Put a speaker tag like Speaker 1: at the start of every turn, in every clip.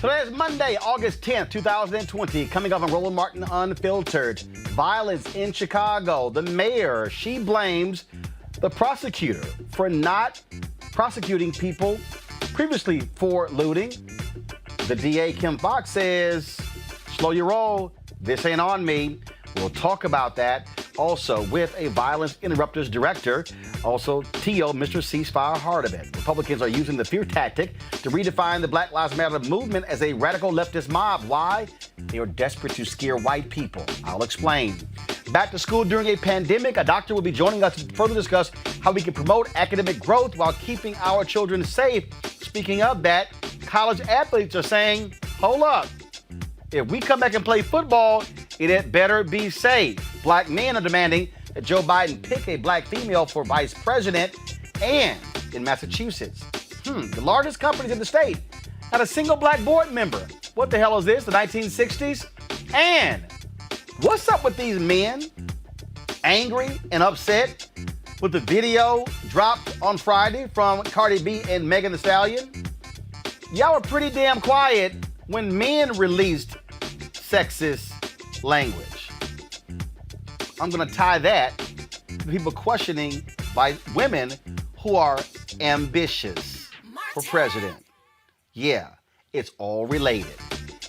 Speaker 1: Today is Monday, August 10th, 2020. Coming up on Roland Martin Unfiltered. Violence in Chicago. The mayor, she blames the prosecutor for not prosecuting people previously for looting. The DA, Kim Foxx, says, slow your roll. This ain't on me. We'll talk about that. Also, with a violence interrupters director, also T.O. Mr. Ceasefire Heart of It. Republicans are using the fear tactic to redefine the Black Lives Matter movement as a radical leftist mob. Why? They are desperate to scare white people. I'll explain. Back to school during a pandemic, a doctor will be joining us to further discuss how we can promote academic growth while keeping our children safe. Speaking of that, college athletes are saying, hold up. If we come back and play football, it had better be safe. Black men are demanding that Joe Biden pick a black female for vice president. And in Massachusetts, the largest companies in the state had a single black board member. What the hell is this, the 1960s? And what's up with these men angry and upset with the video dropped on Friday from Cardi B and Megan Thee Stallion? Y'all were pretty damn quiet when men released sexist language. I'm going to tie that to people questioning by women who are ambitious for president. Yeah, it's all related.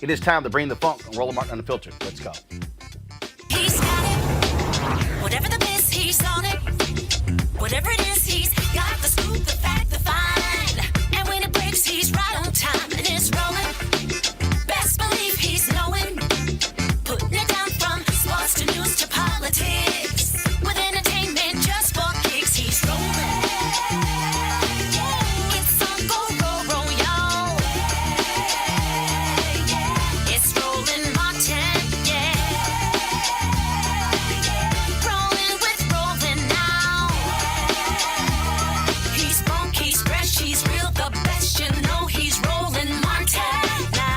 Speaker 1: It is time to bring the funk on Roland Martin Unfiltered. Let's go.
Speaker 2: He's got it. Whatever the biz, he's on it. Whatever it is, he's got the scoop, the fact, the find. And when it breaks, he's right on time and it's rolling. Best believe he's knowing. Putting it down from sports to news to politics. With entertainment just for kicks, he's rolling. It's on go, roll, y'all. It's Roland Martin, Rolling with Roland now. He's funk, he's fresh, he's real, the best, you know he's Roland Martin now.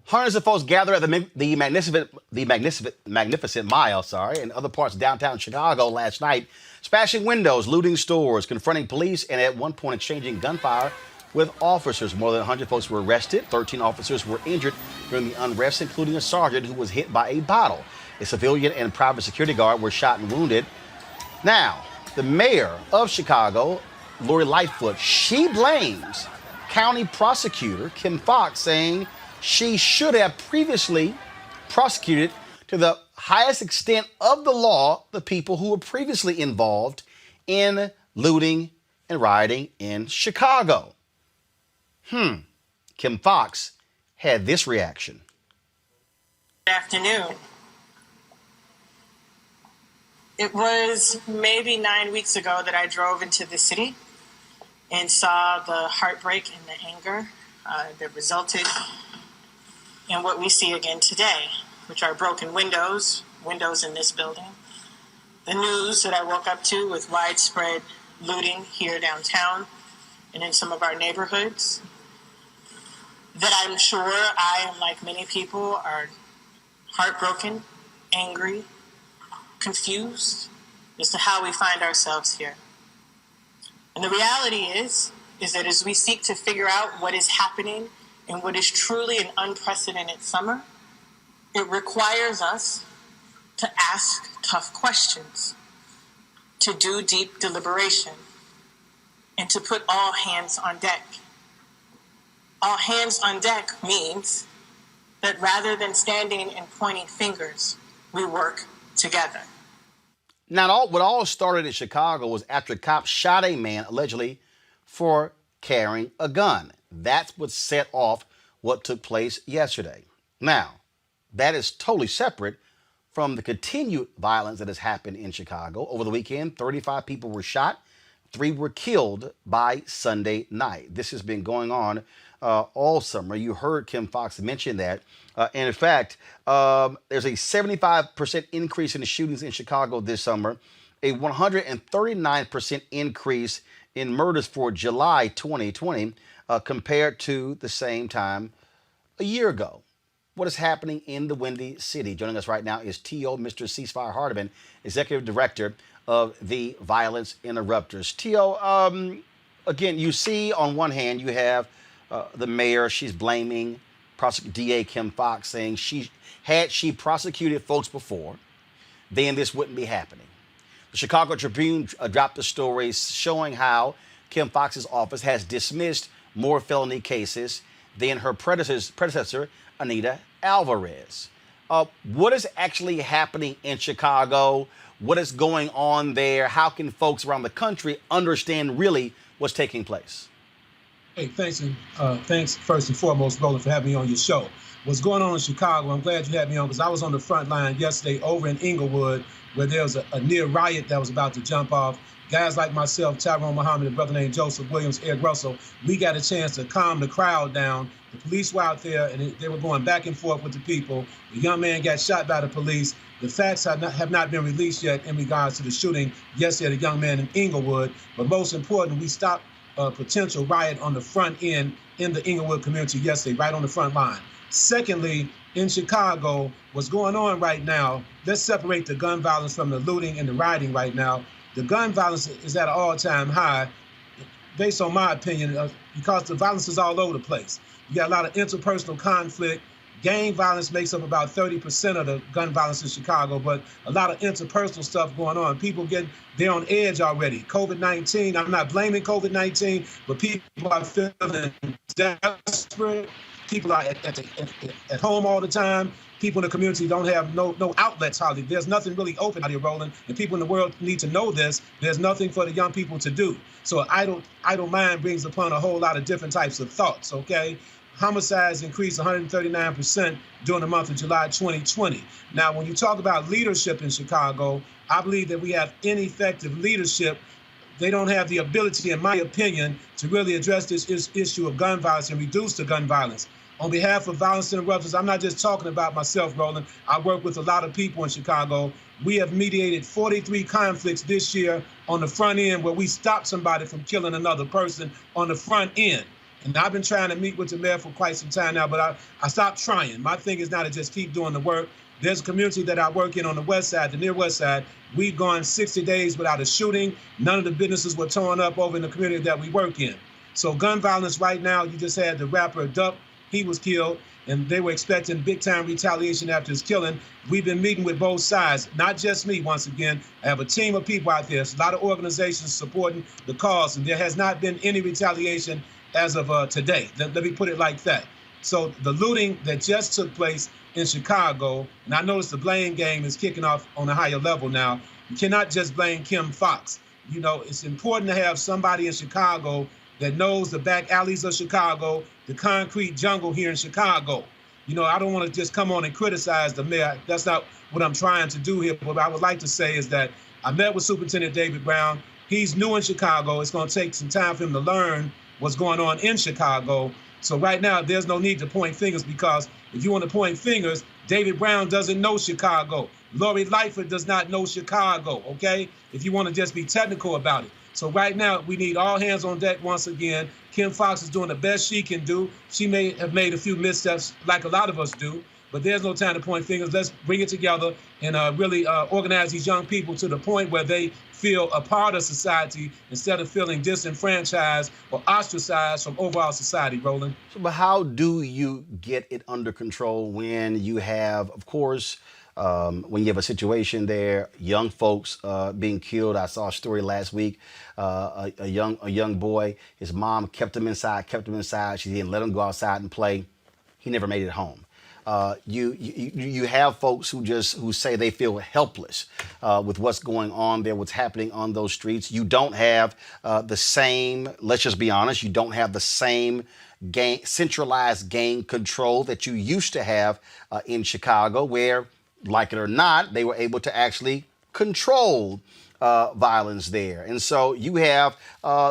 Speaker 1: Hundreds of folks gather at the magnificent Mile, in other parts of downtown Chicago last night, smashing windows, looting stores, confronting police, and at one point exchanging gunfire with officers. More than 100 folks were arrested. 13 officers were injured during the unrest, including a sergeant who was hit by a bottle. A civilian and private security guard were shot and wounded. Now, the mayor of Chicago, Lori Lightfoot, she blames county prosecutor Kim Foxx, saying she should have previously prosecuted to the highest extent of the law the people who were previously involved in looting and rioting in Chicago. Kim Foxx had this reaction.
Speaker 3: Good afternoon. It was maybe 9 weeks ago that I drove into the city and saw the heartbreak and the anger that resulted in what we see again today, which are broken windows in this building. The news that I woke up to with widespread looting here downtown and in some of our neighborhoods, that I'm sure I, and like many people, are heartbroken, angry, confused as to how we find ourselves here. And the reality is that as we seek to figure out what is happening in what is truly an unprecedented summer, it requires us to ask tough questions, to do deep deliberation, and to put all hands on deck. All hands on deck means that rather than standing and pointing fingers, we work together.
Speaker 1: Now, what all started in Chicago was after cops shot a man allegedly for carrying a gun. That's what set off what took place yesterday. Now, that is totally separate from the continued violence that has happened in Chicago. Over the weekend, 35 people were shot, 3 were killed by Sunday night. This has been going on all summer. You heard Kim Foxx mention that. And in fact, there's a 75% increase in the shootings in Chicago this summer, a 139% increase in murders for July 2020 compared to the same time a year ago. what is happening in the Windy City. Joining us right now is T.O. Mr. Ceasefire Hardiman, Executive Director of the Violence Interrupters. T.O., again, you see on one hand you have the mayor. She's blaming DA Kim Foxx, saying had she prosecuted folks before, then this wouldn't be happening. The Chicago Tribune dropped a story showing how Kim Foxx's office has dismissed more felony cases than her predecessor, Anita Alvarez. What is actually happening in Chicago? What is going on there? How can folks around the country understand really what's taking place?
Speaker 4: Hey, thanks, and thanks first and foremost, Roland, for having me on your show. What's going on in Chicago? I'm glad you had me on because I was on the front line yesterday over in Inglewood, where there was a near riot that was about to jump off. Guys like myself, Tyrone Muhammad, a brother named Joseph Williams, Ed Russell, we got a chance to calm the crowd down. The police were out there, and they were going back and forth with the people. The young man got shot by the police. The facts have not been released yet in regards to the shooting yesterday, the young man in Inglewood. But most important, we stopped a potential riot on the front end in the Inglewood community yesterday, right on the front line. Secondly, in Chicago, what's going on right now, let's separate the gun violence from the looting and the rioting right now. The gun violence is at an all-time high, based on my opinion, because the violence is all over the place. You got a lot of interpersonal conflict. Gang violence makes up about 30% of the gun violence in Chicago, but a lot of interpersonal stuff going on. People they're on edge already. COVID-19, I'm not blaming COVID-19, but people are feeling desperate. People are at home all the time. People in the community don't have no outlets hardly. There's nothing really open out here, Roland, and people in the world need to know this. There's nothing for the young people to do. So idle mind brings upon a whole lot of different types of thoughts, okay? Homicides increased 139% during the month of July 2020. Now, when you talk about leadership in Chicago, I believe that we have ineffective leadership. They don't have the ability, in my opinion, to really address this issue of gun violence and reduce the gun violence. On behalf of Violence Interrupters, I'm not just talking about myself, Roland. I work with a lot of people in Chicago. We have mediated 43 conflicts this year on the front end where we stopped somebody from killing another person on the front end. And I've been trying to meet with the mayor for quite some time now, but I stopped trying. My thing is now to just keep doing the work. There's a community that I work in on the west side, the near west side. We've gone 60 days without a shooting. None of the businesses were torn up over in the community that we work in. So gun violence right now, you just had the rapper Duck. He was killed, and they were expecting big-time retaliation after his killing. We've been meeting with both sides, not just me, once again. I have a team of people out there. There's a lot of organizations supporting the cause, and there has not been any retaliation as of today. Let me put it like that. So the looting that just took place in Chicago, and I notice the blame game is kicking off on a higher level now. You cannot just blame Kim Foxx. You know, it's important to have somebody in Chicago that knows the back alleys of Chicago, the concrete jungle here in Chicago. You know, I don't want to just come on and criticize the mayor. That's not what I'm trying to do here. What I would like to say is that I met with Superintendent David Brown. He's new in Chicago. It's going to take some time for him to learn what's going on in Chicago. So right now, there's no need to point fingers, because if you want to point fingers, David Brown doesn't know Chicago. Lori Lightfoot does not know Chicago, okay? If you want to just be technical about it. So right now, we need all hands on deck once again. Kim Foxx is doing the best she can do. She may have made a few missteps like a lot of us do, but there's no time to point fingers. Let's bring it together and really organize these young people to the point where they feel a part of society instead of feeling disenfranchised or ostracized from overall society, Roland.
Speaker 1: So, but how do you get it under control when you have, of course, when you have a situation there, young folks being killed? I saw a story last week, a young boy, his mom kept him inside. She didn't let him go outside and play. He never made it home. You have folks who say they feel helpless with what's going on there, what's happening on those streets. You don't have the same, let's just be honest, you don't have the same centralized gang control that you used to have in Chicago, where, like it or not, they were able to actually control violence there. And so you have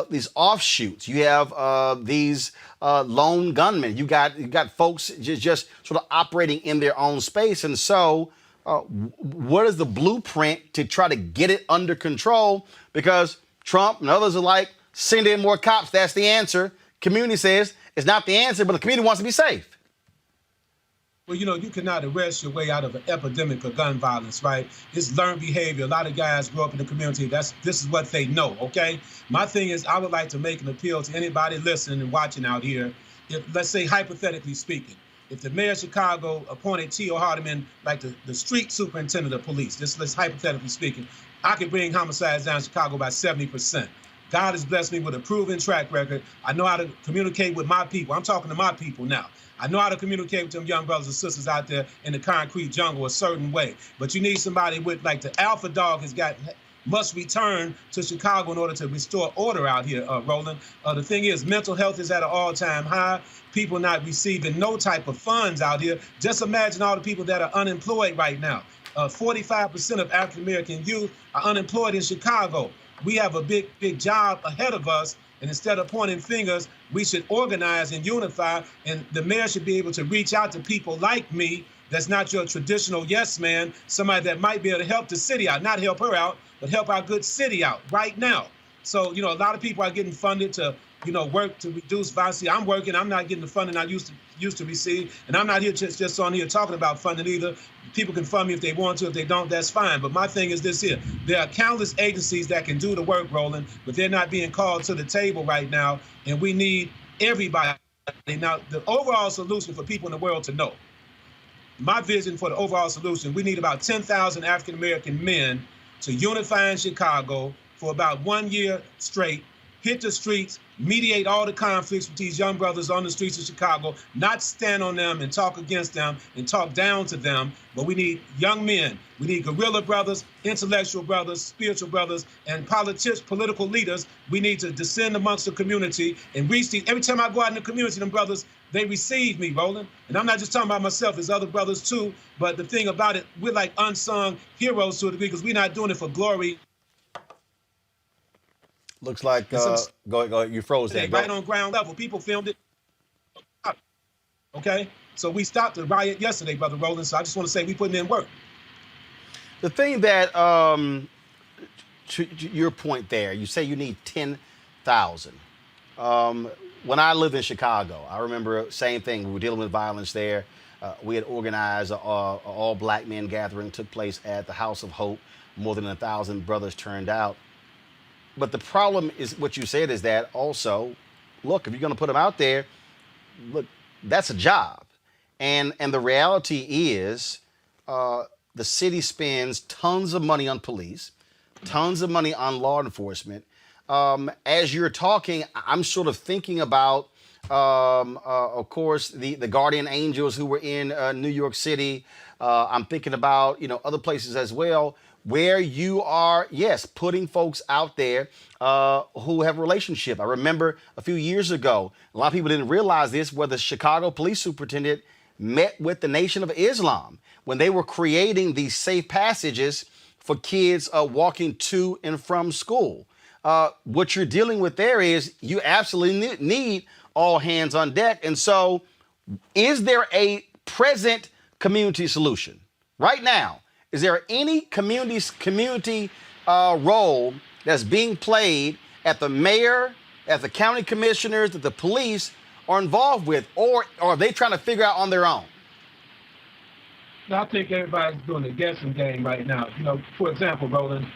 Speaker 1: these offshoots. You have these lone gunmen. You got folks just sort of operating in their own space. And so what is the blueprint to try to get it under control? Because Trump and others are like, send in more cops. That's the answer. Community says it's not the answer, but the community wants to be safe.
Speaker 4: Well, you cannot arrest your way out of an epidemic of gun violence, right? It's learned behavior. A lot of guys grow up in the community. This is what they know, okay? My thing is, I would like to make an appeal to anybody listening and watching out here. If, let's say, hypothetically speaking, if the mayor of Chicago appointed T.O. Hardiman like the street superintendent of police, let's hypothetically speaking, I could bring homicides down in Chicago by 70%. God has blessed me with a proven track record. I know how to communicate with my people. I'm talking to my people now. I know how to communicate with them young brothers and sisters out there in the concrete jungle a certain way. But you need somebody with, like, the alpha dog must return to Chicago in order to restore order out here, Roland. The thing is, mental health is at an all-time high. People not receiving no type of funds out here. Just imagine all the people that are unemployed right now. 45% of African-American youth are unemployed in Chicago. We have a big job ahead of us. And instead of pointing fingers, we should organize and unify. And the mayor should be able to reach out to people like me that's not your traditional yes man, somebody that might be able to help the city out, not help her out, but help our good city out right now. So, a lot of people are getting funded to, work to reduce violence. I'm working. I'm not getting the funding I used to receive. And I'm not here just on here talking about funding either. People can fund me if they want to. If they don't, that's fine. But my thing is this here. There are countless agencies that can do the work, Roland, but they're not being called to the table right now. And we need everybody. Now, the overall solution for people in the world to know, my vision for the overall solution, we need about 10,000 African-American men to unify in Chicago for about 1 year straight, hit the streets, mediate all the conflicts with these young brothers on the streets of Chicago, not stand on them and talk against them and talk down to them, but we need young men. We need guerrilla brothers, intellectual brothers, spiritual brothers, and political leaders. We need to descend amongst the community and reach these. Every time I go out in the community, them brothers, they receive me, Roland. And I'm not just talking about myself, there's other brothers too, but the thing about it, we're like unsung heroes to a degree because we're not doing it for glory.
Speaker 1: Looks like, go, you froze there.
Speaker 4: Right on ground level. People filmed it. Okay? So we stopped the riot yesterday, Brother Roland, so I just want to say we putting in work.
Speaker 1: The thing that, to your point there, you say you need 10,000. When I lived in Chicago, I remember same thing. We were dealing with violence there. We had organized an all-black men gathering, took place at the House of Hope. More than 1,000 brothers turned out. But the problem is what you said is that also, look, if you're going to put them out there, look, that's a job. And the reality is the city spends tons of money on police, tons of money on law enforcement. As you're talking, I'm sort of thinking about, of course, the guardian angels who were in New York City. I'm thinking about, other places as well, where you are, yes, putting folks out there who have a relationship. I remember a few years ago, a lot of people didn't realize this, where the Chicago police superintendent met with the Nation of Islam when they were creating these safe passages for kids walking to and from school. What you're dealing with there is you absolutely need all hands on deck. And so is there a present community solution right now? Is there any community role that's being played at the mayor, at the county commissioners, that the police are involved with, or are they trying to figure out on their own?
Speaker 4: I think everybody's doing a guessing game right now. For example, Roland,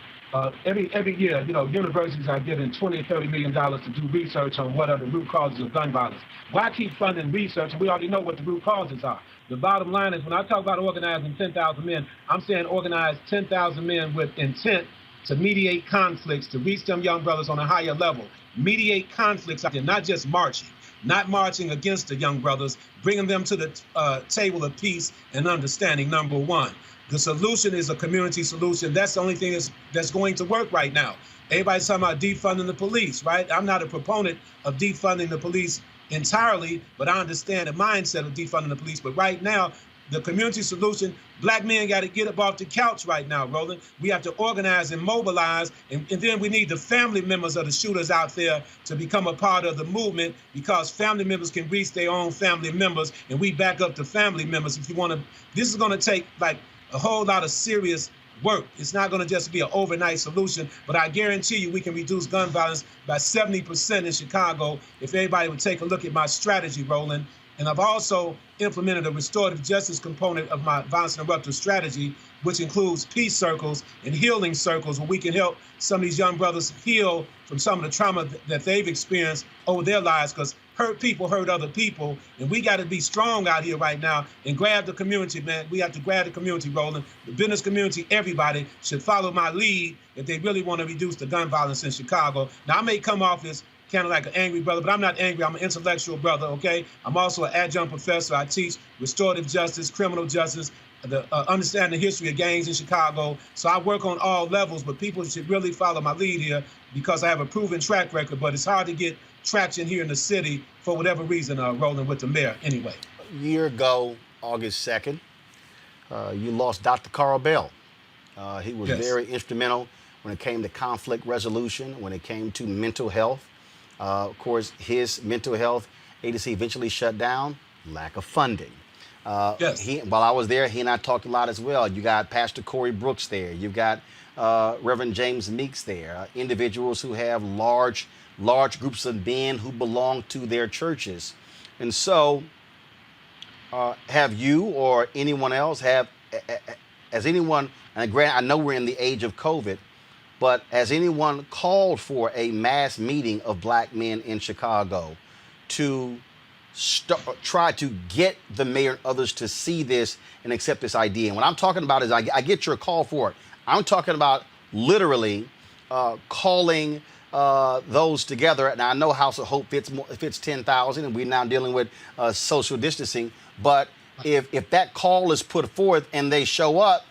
Speaker 4: every year, universities are getting $20 to $30 million to do research on what are the root causes of gun violence. Why keep funding research? We already know what the root causes are. The bottom line is when I talk about organizing 10,000 men, I'm saying organize 10,000 men with intent to mediate conflicts, to reach them young brothers on a higher level. Mediate conflicts out there, not just marching, not marching against the young brothers, bringing them to the table of peace and understanding, number one. The solution is a community solution. That's the only thing that's going to work right now. Everybody's talking about defunding the police, right? I'm not a proponent of defunding the police entirely, but I understand the mindset of defunding the police. But right now, the community solution, black men got to get up off the couch right now, Roland. We have to organize and mobilize, and then we need the family members of the shooters out there to become a part of the movement, because family members can reach their own family members, and we back up the family members. If you want to, this is going to take like a whole lot of serious work. It's not going to just be an overnight solution, but I guarantee you we can reduce gun violence by 70% in Chicago if everybody would take a look at my strategy, Roland. And I've also implemented a restorative justice component of my violence interrupter strategy, which includes peace circles and healing circles where we can help some of these young brothers heal from some of the trauma that they've experienced over their lives, because hurt people hurt other people. And we got to be strong out here right now and grab the community, man. We have to grab the community, Roland. The business community, everybody should follow my lead if they really want to reduce the gun violence in Chicago. Now, I may come off as kind of like an angry brother, but I'm not angry. I'm an intellectual brother, okay? I'm also an adjunct professor. I teach restorative justice, criminal justice, the understanding the history of gangs in Chicago. So I work on all levels, but people should really follow my lead here because I have a proven track record, but it's hard to get traction here in the city for whatever reason, Roland, with the mayor anyway.
Speaker 1: A year ago, August 2nd, you lost Dr. Carl Bell. He was very instrumental when it came to conflict resolution, when it came to mental health. Of course, his mental health agency eventually shut down, lack of funding. While I was there, he and I talked a lot as well. You got Pastor Corey Brooks there. You've got Reverend James Meeks there, individuals who have large groups of men who belong to their churches. And so have you or anyone else has anyone, and granted, I know we're in the age of COVID, but has anyone called for a mass meeting of black men in Chicago to try to get the mayor and others to see this and accept this idea? And what I'm talking about is, I get your call for it. I'm talking about literally calling those together. And I know House of Hope fits 10,000, and we're now dealing with social distancing. But if that call is put forth and they show up,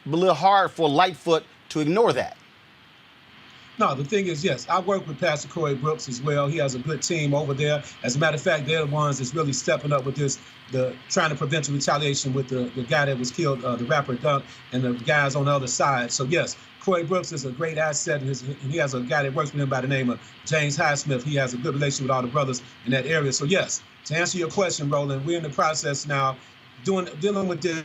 Speaker 1: it's a little hard for Lightfoot to ignore that.
Speaker 4: No, the thing is, yes, I work with Pastor Corey Brooks as well. He has a good team over there. As a matter of fact, they're the ones that's really stepping up with this, trying to prevent the retaliation with the guy that was killed, the rapper Dunk, and the guys on the other side. So, yes, Corey Brooks is a great asset. And he has a guy that works with him by the name of James Highsmith. He has a good relationship with all the brothers in that area. So, yes, to answer your question, Roland, we're in the process now dealing with this.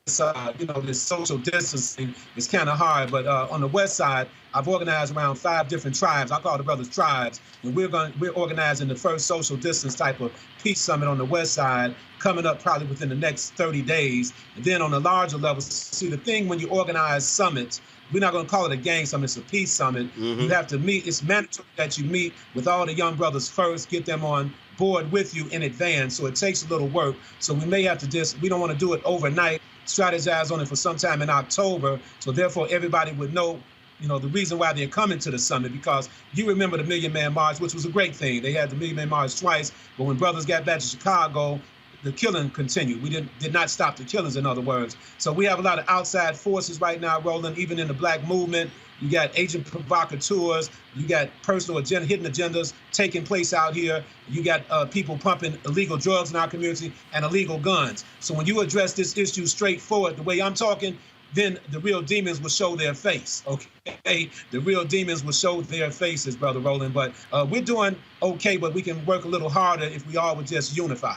Speaker 4: This social distancing is kind of hard, but on the west side, I've organized around 5 different tribes. I call the brothers tribes, and we're organizing the first social distance type of peace summit on the west side coming up probably within the next 30 days. And then on the larger level, see, the thing when you organize summits, we're not going to call it a gang summit, it's a peace summit. You have to meet, it's mandatory that you meet with all the young brothers first, get them on board with you in advance. So it takes a little work. So we may have to we don't want to do it overnight, strategize on it for sometime in October. So therefore everybody would know, the reason why they're coming to the summit, because you remember the Million Man March, which was a great thing. They had the Million Man March twice, but when brothers got back to Chicago, the killing continued. We did not stop the killings, in other words. So we have a lot of outside forces right now, Roland, even in the black movement. You got agent provocateurs. You got personal hidden agendas taking place out here. You got people pumping illegal drugs in our community and illegal guns. So when you address this issue straightforward, the way I'm talking, then the real demons will show their face, okay? The real demons will show their faces, Brother Roland. But we're doing okay, but we can work a little harder if we all would just unify.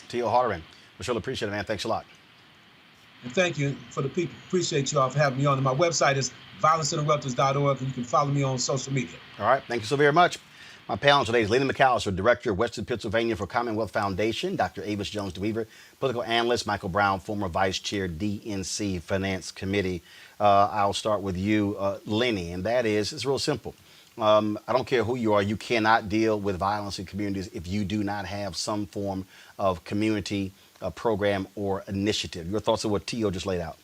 Speaker 1: T.O. Halloran, we sure appreciate it, man. Thanks a lot.
Speaker 4: And thank you for the people. Appreciate you all for having me on. And my website is violenceinterrupters.org, and you can follow me on social media.
Speaker 1: All right. Thank you so very much. My panel today is Lady McAllister, Director of Western Pennsylvania for Commonwealth Foundation, Dr. Avis Jones-DeWeaver, political analyst, Michael Brown, former Vice Chair, DNC Finance Committee. I'll start with you, Lenny, and that is, it's real simple. I don't care who you are, you cannot deal with violence in communities if you do not have some form of community program or initiative. Your thoughts on what T.O. just laid out?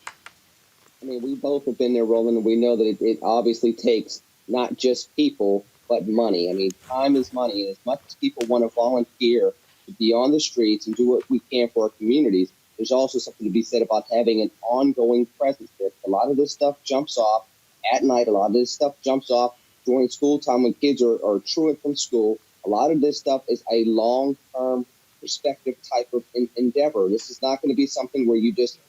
Speaker 5: I mean, we both have been there, Roland, and we know that it obviously takes not just people, but money. I mean, time is money. And as much as people want to volunteer to be on the streets and do what we can for our communities, there's also something to be said about having an ongoing presence there. A lot of this stuff jumps off at night. A lot of this stuff jumps off during school time when kids are truant from school. A lot of this stuff is a long-term perspective type of endeavor. This is not going to be something where you just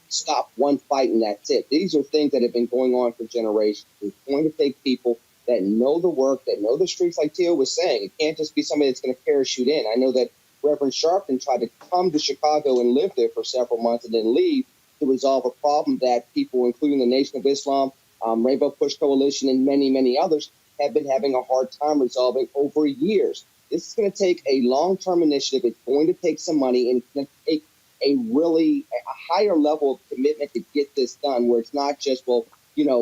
Speaker 5: stop one fight and that's it. These are things that have been going on for generations. It's going to take people that know the work, that know the streets, like Tio was saying. It can't just be somebody that's going to parachute in. I know that Reverend Sharpton tried to come to Chicago and live there for several months and then leave to resolve a problem that people, including the Nation of Islam, Rainbow Push Coalition, and many, many others have been having a hard time resolving over years. This is going to take a long-term initiative. It's going to take some money, and it's going to take a higher level of commitment to get this done, where it's not just, well,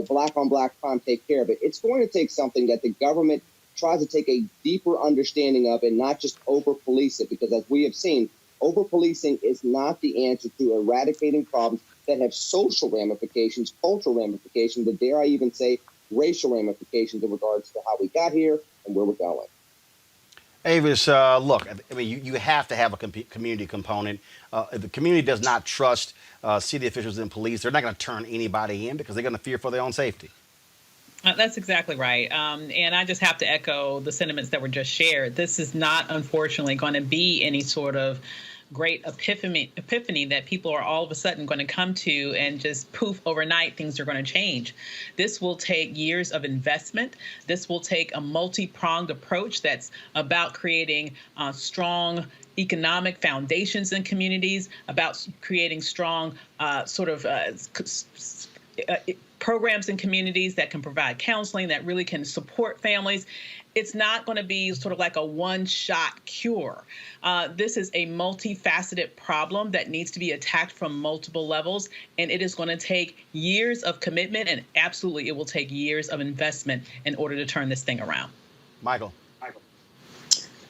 Speaker 5: black on black crime, take care of it. It's going to take something that the government tries to take a deeper understanding of and not just over-police it, because as we have seen, over-policing is not the answer to eradicating problems that have social ramifications, cultural ramifications, but dare I even say racial ramifications in regards to how we got here and where we're going.
Speaker 1: Avis, look, I mean, you have to have a community component. If the community does not trust city officials and police, they're not going to turn anybody in because they're going to fear for their own safety.
Speaker 6: That's exactly right. And I just have to echo the sentiments that were just shared. This is not, unfortunately, going to be any sort of great epiphany that people are all of a sudden going to come to and just poof, overnight, things are going to change. This will take years of investment. This will take a multi-pronged approach that's about creating strong economic foundations in communities, about creating strong programs in communities that can provide counseling, that really can support families. It's not going to be sort of like a one-shot cure. This is a multifaceted problem that needs to be attacked from multiple levels, and it is going to take years of commitment, and absolutely it will take years of investment in order to turn this thing around.
Speaker 1: Michael.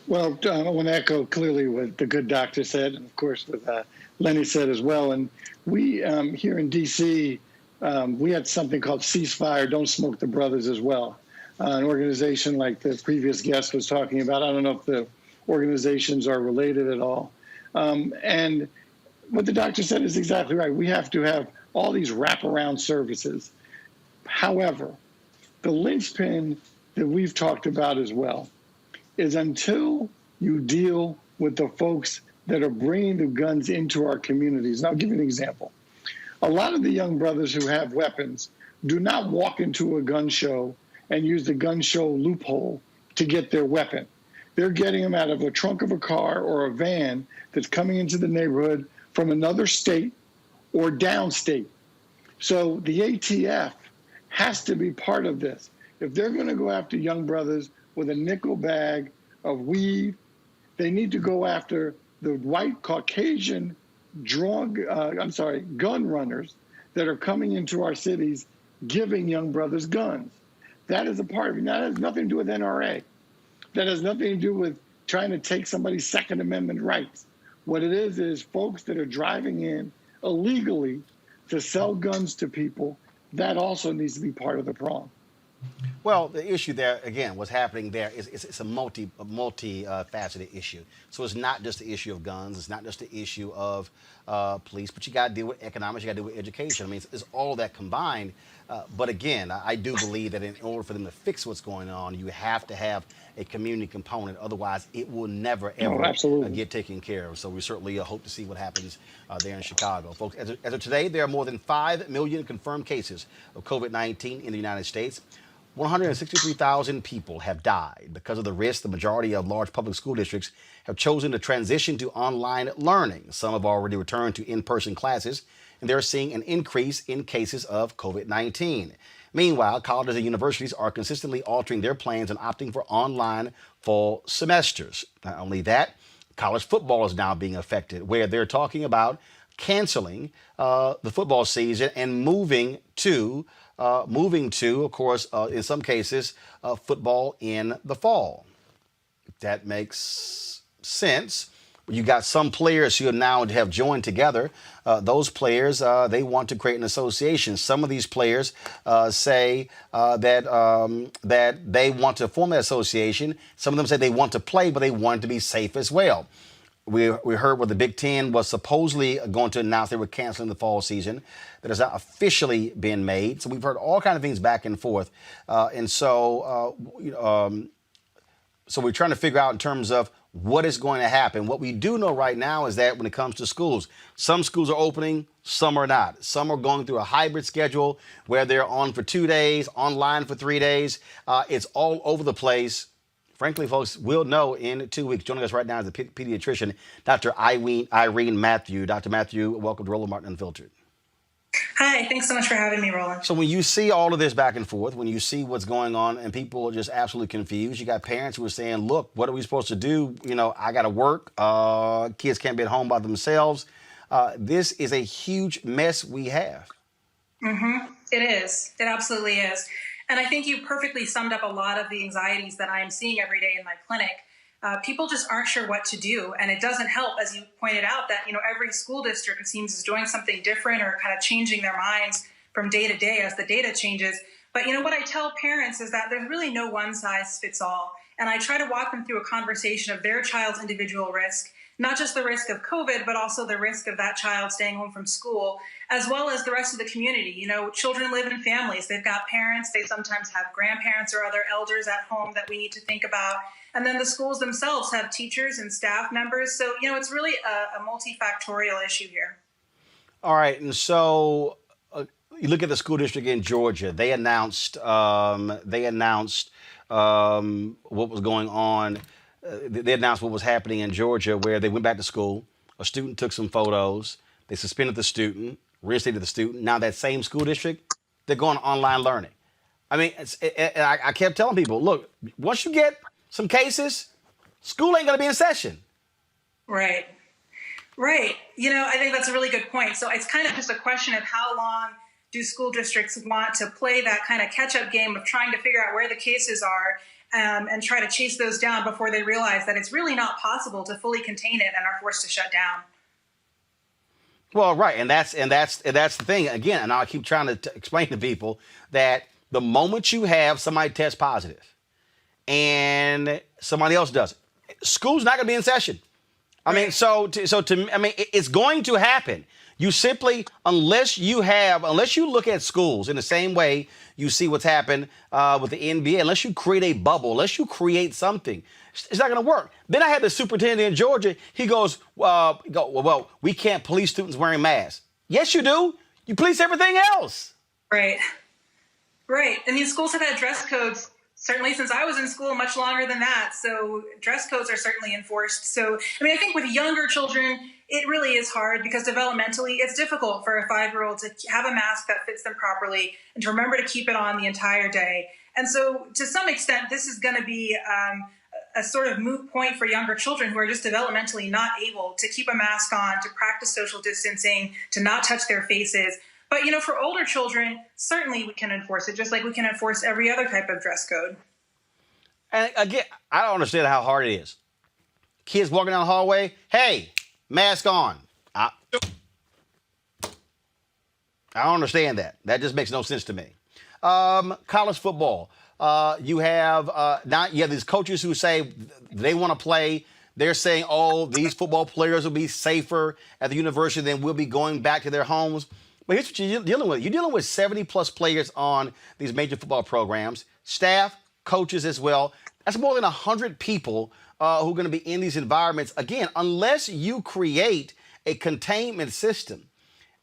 Speaker 7: Well, I want to echo clearly what the good doctor said, and of course what Lenny said as well. And we here in D.C., we had something called Ceasefire, Don't Smoke the Brothers as well. An organization like the previous guest was talking about. I don't know if the organizations are related at all. And what the doctor said is exactly right. We have to have all these wraparound services. However, the linchpin that we've talked about as well is until you deal with the folks that are bringing the guns into our communities. And I'll give you an example. A lot of the young brothers who have weapons do not walk into a gun show and use the gun show loophole to get their weapon. They're getting them out of the trunk of a car or a van that's coming into the neighborhood from another state or downstate. So the ATF has to be part of this. If they're going to go after young brothers with a nickel bag of weed, they need to go after the white Caucasian gun runners that are coming into our cities giving young brothers guns. That is a part of it. Now, that has nothing to do with NRA. That has nothing to do with trying to take somebody's Second Amendment rights. What it is folks that are driving in illegally to sell guns to people. That also needs to be part of the problem.
Speaker 1: Well, the issue there, again, what's happening there is it's a multi-faceted issue. So it's not just the issue of guns. It's not just the issue of police, but you got to deal with economics. You got to deal with education. I mean, it's all that combined. But again, I do believe that in order for them to fix what's going on, you have to have a community component. Otherwise, it will never, ever get taken care of. So we certainly hope to see what happens there in Chicago. Folks, as of today, there are more than 5 million confirmed cases of COVID-19 in the United States. 163,000 people have died because of the risk. The majority of large public school districts have chosen to transition to online learning. Some have already returned to in-person classes, and they're seeing an increase in cases of COVID-19. Meanwhile, colleges and universities are consistently altering their plans and opting for online fall semesters. Not only that, college football is now being affected, where they're talking about canceling the football season and moving to, of course, in some cases, football in the fall. That makes sense. You got some players who now have joined together. Those players, they want to create an association. Some of these players say that they want to form that association. Some of them say they want to play, but they want to be safe as well. We heard where the Big Ten was supposedly going to announce they were canceling the fall season. That has not officially been made. So we've heard all kinds of things back and forth. So we're trying to figure out in terms of what is going to happen. What we do know right now is that when it comes to schools, some schools are opening, some are not. Some are going through a hybrid schedule where they're on for 2 days, online for 3 days. It's all over the place. Frankly, folks, we'll know in 2 weeks. Joining us right now is the pediatrician, Dr. Irene Matthew. Dr. Matthew, welcome to Roland Martin Unfiltered.
Speaker 8: Hi. Hi, thanks so much for having me, Roland.
Speaker 1: So when you see all of this back and forth, when you see what's going on and people are just absolutely confused, you got parents who are saying, look, what are we supposed to do? I got to work. Kids can't be at home by themselves. This is a huge mess we have.
Speaker 8: It is. It absolutely is. And I think you perfectly summed up a lot of the anxieties that I am seeing every day in my clinic. People just aren't sure what to do. And it doesn't help, as you pointed out, that every school district, it seems, is doing something different or kind of changing their minds from day to day as the data changes. But what I tell parents is that there's really no one size fits all. And I try to walk them through a conversation of their child's individual risk, not just the risk of COVID, but also the risk of that child staying home from school, as well as the rest of the community. Children live in families. They've got parents. They sometimes have grandparents or other elders at home that we need to think about. And then the schools themselves have teachers and staff members. So, it's really a multifactorial issue here.
Speaker 1: All right. And so you look at the school district in Georgia. They announced what was going on. They announced what was happening in Georgia, where they went back to school. A student took some photos. They suspended the student, reinstated the student. Now that same school district, they're going online learning. I mean, I kept telling people, look, once you get some cases, school ain't going to be in session.
Speaker 8: Right. I think that's a really good point. So it's kind of just a question of how long do school districts want to play that kind of catch-up game of trying to figure out where the cases are and try to chase those down before they realize that it's really not possible to fully contain it and are forced to shut down.
Speaker 1: Well, right, and that's the thing again. And I keep trying to explain to people that the moment you have somebody test positive and somebody else does it, school's not going to be in session. I mean, it's going to happen. You simply, unless you look at schools in the same way you see what's happened with the NBA, unless you create a bubble, unless you create something, it's not going to work. Then I had the superintendent in Georgia. He goes, well, we can't police students wearing masks. Yes, you do. You police everything else.
Speaker 8: Right. I mean, schools have had dress codes certainly since I was in school, much longer than that. So dress codes are certainly enforced. So, I mean, I think with younger children, it really is hard because developmentally, it's difficult for a 5-year-old to have a mask that fits them properly and to remember to keep it on the entire day. And so to some extent, this is going to be a sort of moot point for younger children who are just developmentally not able to keep a mask on, to practice social distancing, to not touch their faces. But, for older children, certainly we can enforce it, just like we can enforce every other type of dress code.
Speaker 1: And again, I don't understand how hard it is. Kids walking down the hallway, hey, mask on. I don't understand that. That just makes no sense to me. College football. You have these coaches who say they want to play. They're saying, these football players will be safer at the university than we'll be going back to their homes. But here's what you're dealing with. You're dealing with 70-plus players on these major football programs, staff, coaches as well. That's more than 100 people who are going to be in these environments. Again, unless you create a containment system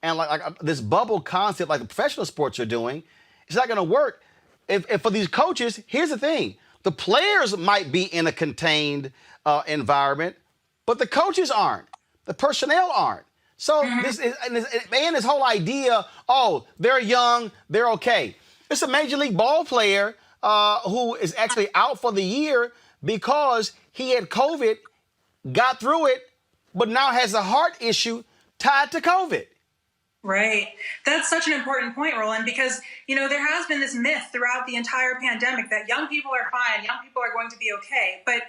Speaker 1: and like this bubble concept like the professional sports are doing, it's not going to work. If for these coaches, here's the thing. The players might be in a contained environment, but the coaches aren't. The personnel aren't. So this whole idea, they're young, they're okay. It's a Major League ball player who is actually out for the year because he had COVID, got through it, but now has a heart issue tied to COVID.
Speaker 8: Right. That's such an important point, Roland, because, there has been this myth throughout the entire pandemic that young people are fine, young people are going to be okay. But,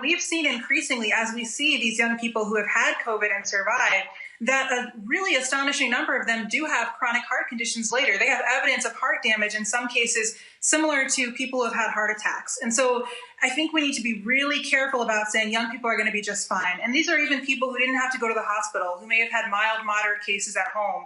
Speaker 8: we've seen increasingly as we see these young people who have had COVID and survived, that a really astonishing number of them do have chronic heart conditions later. They have evidence of heart damage, in some cases similar to people who have had heart attacks. And so I think we need to be really careful about saying young people are going to be just fine. And these are even people who didn't have to go to the hospital, who may have had mild, moderate cases at home.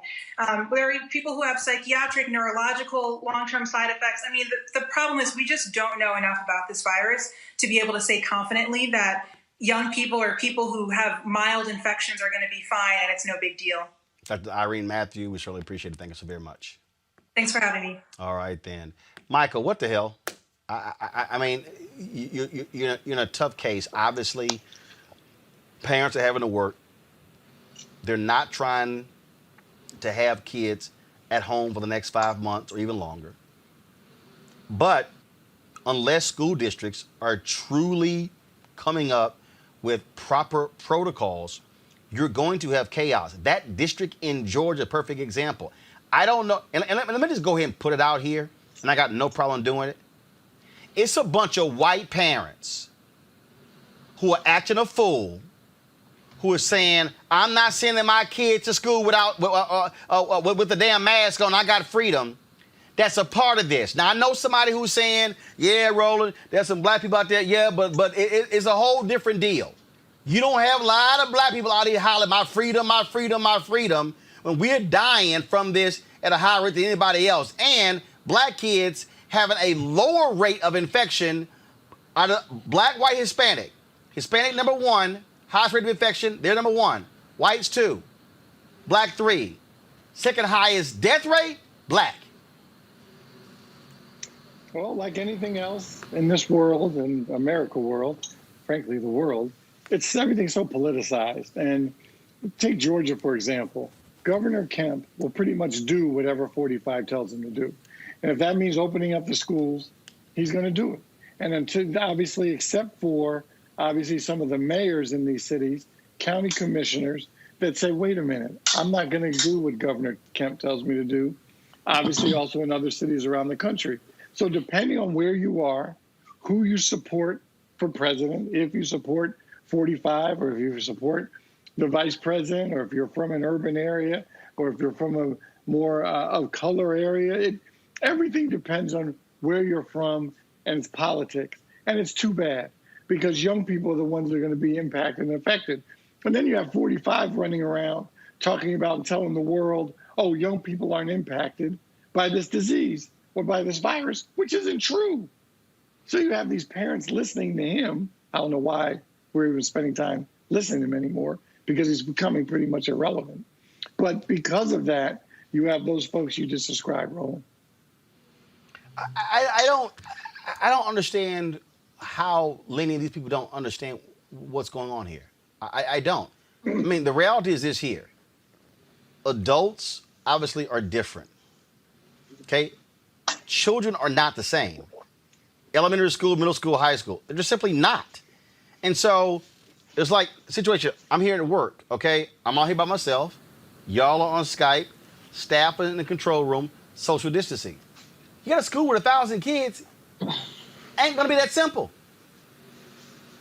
Speaker 8: There are people who have psychiatric, neurological, long-term side effects. I mean, the problem is we just don't know enough about this virus to be able to say confidently that young people or people who have mild infections are going to be fine and it's no big deal.
Speaker 1: Dr. Irene Matthew, we surely appreciate it. Thank you so very much.
Speaker 8: Thanks for having me.
Speaker 1: All right, then. Michael, what the hell? I mean, you're in a tough case. Obviously, parents are having to work. They're not trying to have kids at home for the next 5 months or even longer. But unless school districts are truly coming up with proper protocols, you're going to have chaos. That district in Georgia, perfect example. I don't know, and let me just go ahead and put it out here, and I got no problem doing it. It's a bunch of white parents who are acting a fool, who are saying, I'm not sending my kid to school without with the damn mask on, I got freedom. That's a part of this. Now, I know somebody who's saying, yeah, Roland, there's some black people out there. Yeah, but it's a whole different deal. You don't have a lot of black people out here hollering, my freedom, my freedom, my freedom, when we're dying from this at a higher rate than anybody else. And black kids having a lower rate of infection out of black, white, Hispanic. Hispanic, number one, highest rate of infection, they're number one. Whites, two. Black, three. Second highest death rate, black.
Speaker 7: Well, like anything else in this world, in America world, frankly, the world, it's everything's so politicized. And take Georgia, for example. Governor Kemp will pretty much do whatever 45 tells him to do. And if that means opening up the schools, he's going to do it. And until, obviously, except for, obviously, some of the mayors in these cities, county commissioners, that say, wait a minute, I'm not going to do what Governor Kemp tells me to do. Obviously, also in other cities around the country. So depending on where you are, who you support for president, if you support 45 or if you support the vice president, or if you're from an urban area, or if you're from a more of color area, everything depends on where you're from and it's politics. And it's too bad because young people are the ones that are going to be impacted and affected. And then you have 45 running around talking about and telling the world, oh, young people aren't impacted by this disease or by this virus, which isn't true. So you have these parents listening to him. I don't know why we're even spending time listening to him anymore, because he's becoming pretty much irrelevant. But because of that, you have those folks you just described, Roland.
Speaker 1: I don't understand how many of these people don't understand what's going on here. I don't. I mean, the reality is this here. Adults obviously are different. Okay? Children are not the same. Elementary school, middle school, high school. They're just simply not. And so it's like a situation. I'm here at work, okay? I'm out here by myself. Y'all are on Skype. Staff in the control room. Social distancing. You got a school with 1,000 kids. Ain't gonna be that simple.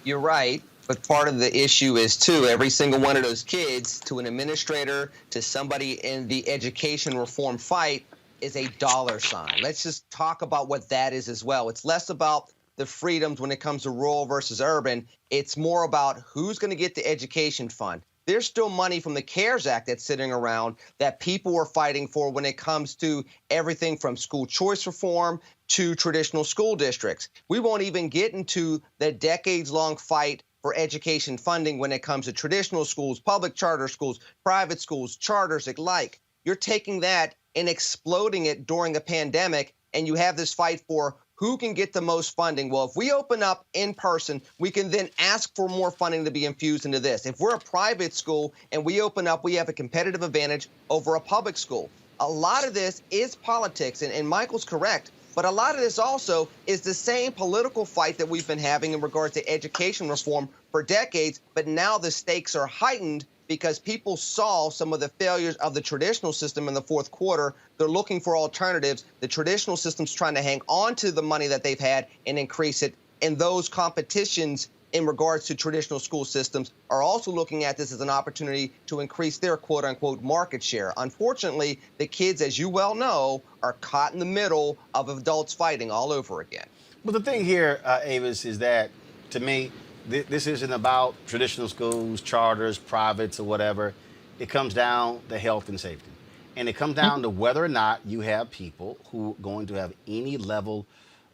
Speaker 9: You're right. But part of the issue is, too, every single one of those kids, to an administrator, to somebody in the education reform fight, is a dollar sign. Let's just talk about what that is as well. It's less about the freedoms when it comes to rural versus urban. It's more about who's going to get the education fund. There's still money from the CARES Act that's sitting around that people are fighting for when it comes to everything from school choice reform to traditional school districts. We won't even get into the decades-long fight for education funding when it comes to traditional schools, public charter schools, private schools, charters alike. You're taking that and exploding it during a pandemic, and you have this fight for who can get the most funding. Well, if we open up in person, we can then ask for more funding to be infused into this. If we're a private school and we open up, we have a competitive advantage over a public school. A lot of this is politics, and Michael's correct, but a lot of this also is the same political fight that we've been having in regards to education reform for decades, but now the stakes are heightened because people saw some of the failures of the traditional system in the fourth quarter. They're looking for alternatives. The traditional system's trying to hang on to the money that they've had and increase it. And those competitions in regards to traditional school systems are also looking at this as an opportunity to increase their quote-unquote market share. Unfortunately, the kids, as you well know, are caught in the middle of adults fighting all over again.
Speaker 1: But the thing here, Avis, is that, to me, this isn't about traditional schools, charters, privates, or whatever. It comes down to health and safety. And it comes down to whether or not you have people who are going to have any level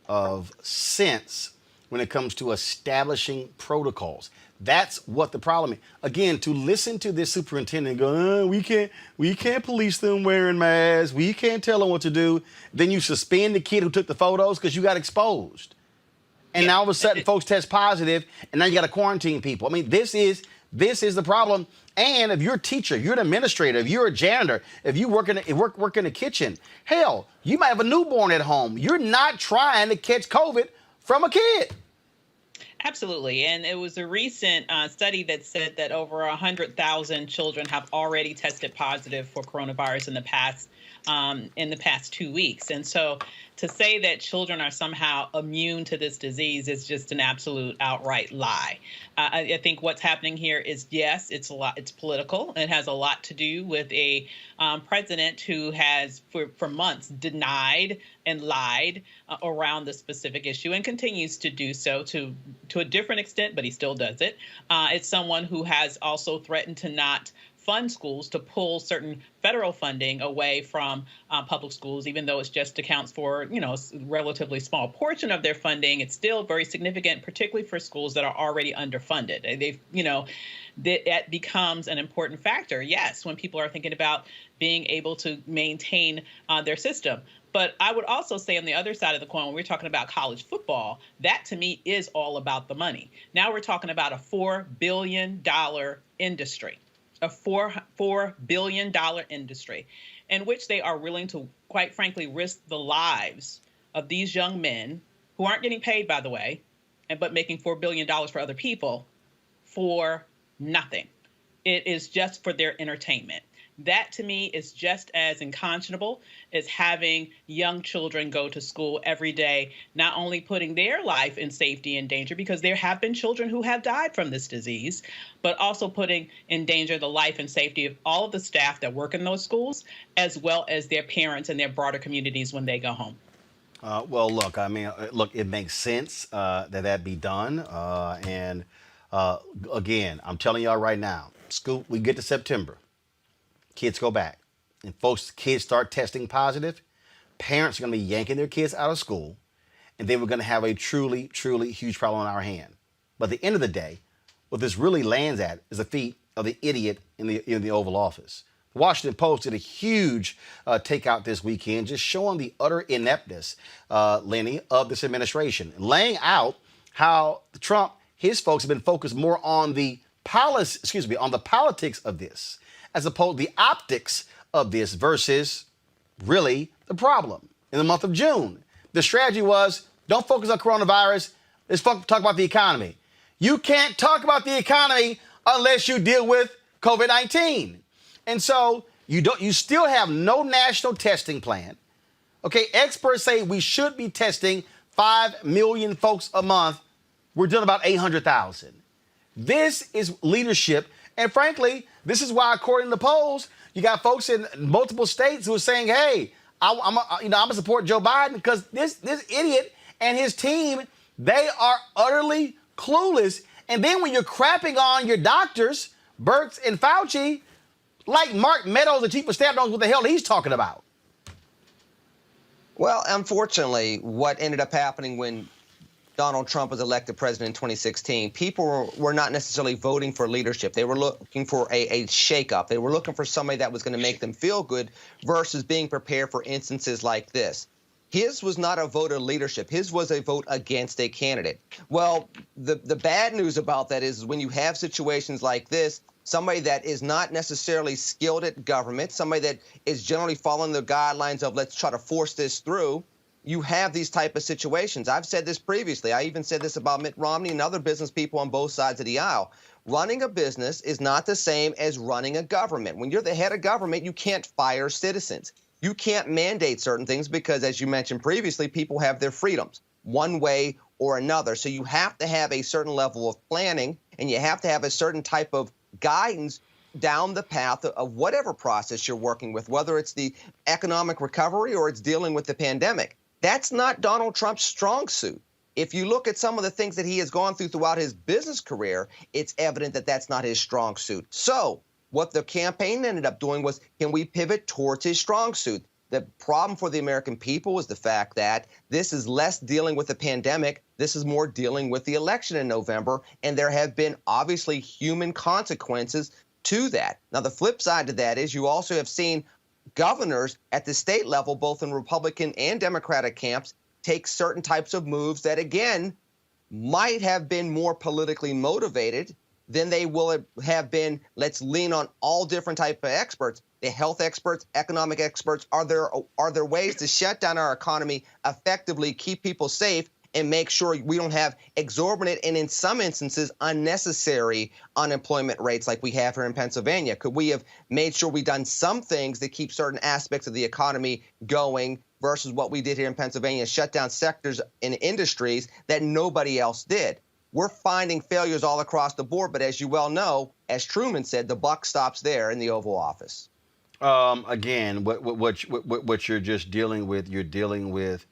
Speaker 1: of sense when it comes to establishing protocols. That's what the problem is. Again, to listen to this superintendent go, we can't police them wearing masks. We can't tell them what to do. Then you suspend the kid who took the photos because you got exposed. And now all of a sudden folks test positive, and now you got to quarantine people. I mean, this is This is the problem. And if you're a teacher, you're an administrator, if you're a janitor, if you work in the kitchen, hell, you might have a newborn at home. You're not trying to catch COVID from a kid.
Speaker 6: Absolutely. And it was a recent study that said that over 100,000 children have already tested positive for coronavirus in the past 2 weeks. And so to say that children are somehow immune to this disease is just an absolute outright lie. I think what's happening here is, yes, it's political. It has a lot to do with a president who has for months denied and lied around the specific issue and continues to do so to a different extent, but he still does it. It's someone who has also threatened to not fund schools, to pull certain federal funding away from public schools, even though it just accounts for, a relatively small portion of their funding. It's still very significant, particularly for schools that are already underfunded. That becomes an important factor, yes, when people are thinking about being able to maintain their system. But I would also say on the other side of the coin, when we're talking about college football, that to me is all about the money. Now we're talking about a $4 billion industry. A $4 billion industry in which they are willing to, quite frankly, risk the lives of these young men who aren't getting paid, by the way, but making $4 billion for other people for nothing. It is just for their entertainment. That, to me, is just as unconscionable as having young children go to school every day, not only putting their life in safety and danger, because there have been children who have died from this disease, but also putting in danger the life and safety of all of the staff that work in those schools, as well as their parents and their broader communities when they go home.
Speaker 1: Well, look, it makes sense that be done. Again, I'm telling y'all right now, school, we get to September. Kids go back, and kids start testing positive. Parents are going to be yanking their kids out of school, and then we're going to have a truly, truly huge problem on our hand. But at the end of the day, what this really lands at is the feet of the idiot in the Oval Office. The Washington Post did a huge takeout this weekend, just showing the utter ineptness, Lenny, of this administration, laying out how Trump, his folks, have been focused more on the politics of this, as opposed to the optics of this versus really the problem. In the month of June, the strategy was, don't focus on coronavirus, let's talk about the economy. You can't talk about the economy unless you deal with COVID-19. And so you still have no national testing plan. Okay, experts say we should be testing 5 million folks a month. We're doing about 800,000. This is leadership. And frankly, this is why, according to the polls, you got folks in multiple states who are saying, hey, I'm gonna support Joe Biden because this idiot and his team, they are utterly clueless. And then when you're crapping on your doctors, Birx and Fauci, like Mark Meadows, the chief of staff, knows what the hell he's talking about.
Speaker 9: Well, unfortunately, what ended up happening when Donald Trump was elected president in 2016, people were not necessarily voting for leadership. They were looking for a shakeup. They were looking for somebody that was going to make them feel good versus being prepared for instances like this. His was not a vote of leadership. His was a vote against a candidate. Well, the bad news about that is when you have situations like this, somebody that is not necessarily skilled at government, somebody that is generally following the guidelines of let's try to force this through, you have these type of situations. I've said this previously. I even said this about Mitt Romney and other business people on both sides of the aisle. Running a business is not the same as running a government. When you're the head of government, you can't fire citizens. You can't mandate certain things because, as you mentioned previously, people have their freedoms one way or another. So you have to have a certain level of planning, and you have to have a certain type of guidance down the path of whatever process you're working with, whether it's the economic recovery or it's dealing with the pandemic. That's not Donald Trump's strong suit. If you look at some of the things that he has gone throughout his business career, it's evident that that's not his strong suit. So what the campaign ended up doing was, can we pivot towards his strong suit? The problem for the American people is the fact that this is less dealing with the pandemic. This is more dealing with the election in November. And there have been obviously human consequences to that. Now, the flip side to that is you also have seen governors at the state level, both in Republican and Democratic camps, take certain types of moves that, again, might have been more politically motivated then they will have been, let's lean on all different type of experts. The health experts, economic experts. Are there ways to shut down our economy effectively, keep people safe, and make sure we don't have exorbitant and in some instances unnecessary unemployment rates like we have here in Pennsylvania? Could we have made sure we've done some things that keep certain aspects of the economy going versus what we did here in Pennsylvania, shut down sectors and industries that nobody else did? We're finding failures all across the board, but as you well know, as Truman said, the buck stops there in the Oval Office.
Speaker 1: Again, what you're just dealing with, you're dealing with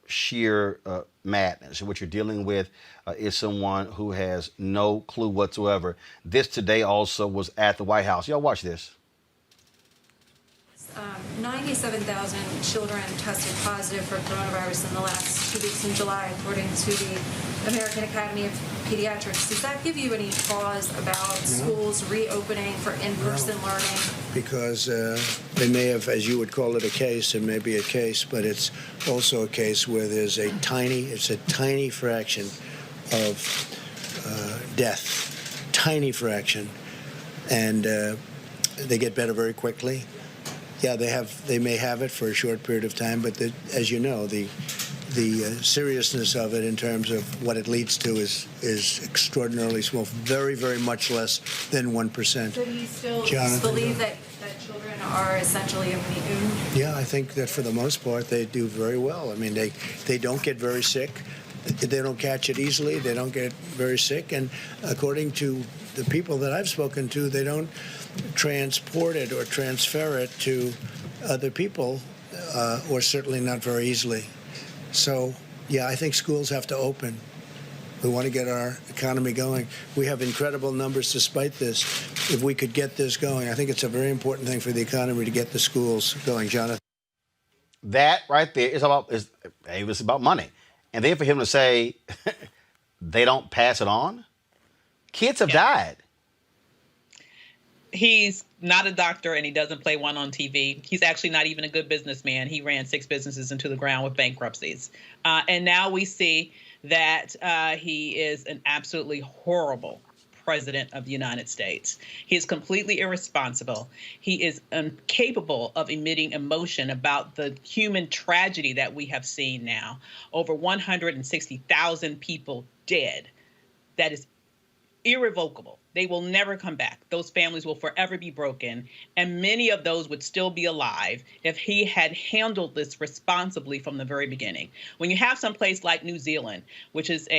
Speaker 1: sheer madness. What you're dealing with is someone who has no clue whatsoever. This today also was at the White House. Y'all watch this.
Speaker 10: 97,000 children tested positive for coronavirus in the last 2 weeks in July, according to the American Academy of Pediatrics. Does that give you any pause about schools reopening for in-person learning?
Speaker 11: Because they may have, as you would call it, a case, and maybe a case, but it's also a case where there's a tiny fraction of death, tiny fraction, and they get better very quickly. Yeah, they may have it for a short period of time, but as you know, the seriousness of it in terms of what it leads to is extraordinarily small, very, very much less than 1%.
Speaker 10: So do you still believe that children are essentially immune?
Speaker 11: Yeah, I think that for the most part they do very well. I mean, they don't get very sick. They don't catch it easily. They don't get very sick. And according to the people that I've spoken to, they don't transport it or transfer it to other people, or certainly not very easily. So, yeah, I think schools have to open. We want to get our economy going. We have incredible numbers despite this. If we could get this going, I think it's a very important thing for the economy to get the schools going, Jonathan.
Speaker 1: That right there is about money. And then for him to say they don't pass it on, kids have died.
Speaker 6: He's not a doctor and he doesn't play one on TV. He's actually not even a good businessman. He ran 6 businesses into the ground with bankruptcies. And now we see that he is an absolutely horrible president of the United States. He is completely irresponsible. He is incapable of emitting emotion about the human tragedy that we have seen now. Over 160,000 people dead. That is irrevocable. They will never come back. Those families will forever be broken. And many of those would still be alive if he had handled this responsibly from the very beginning. When you have some place like New Zealand, which is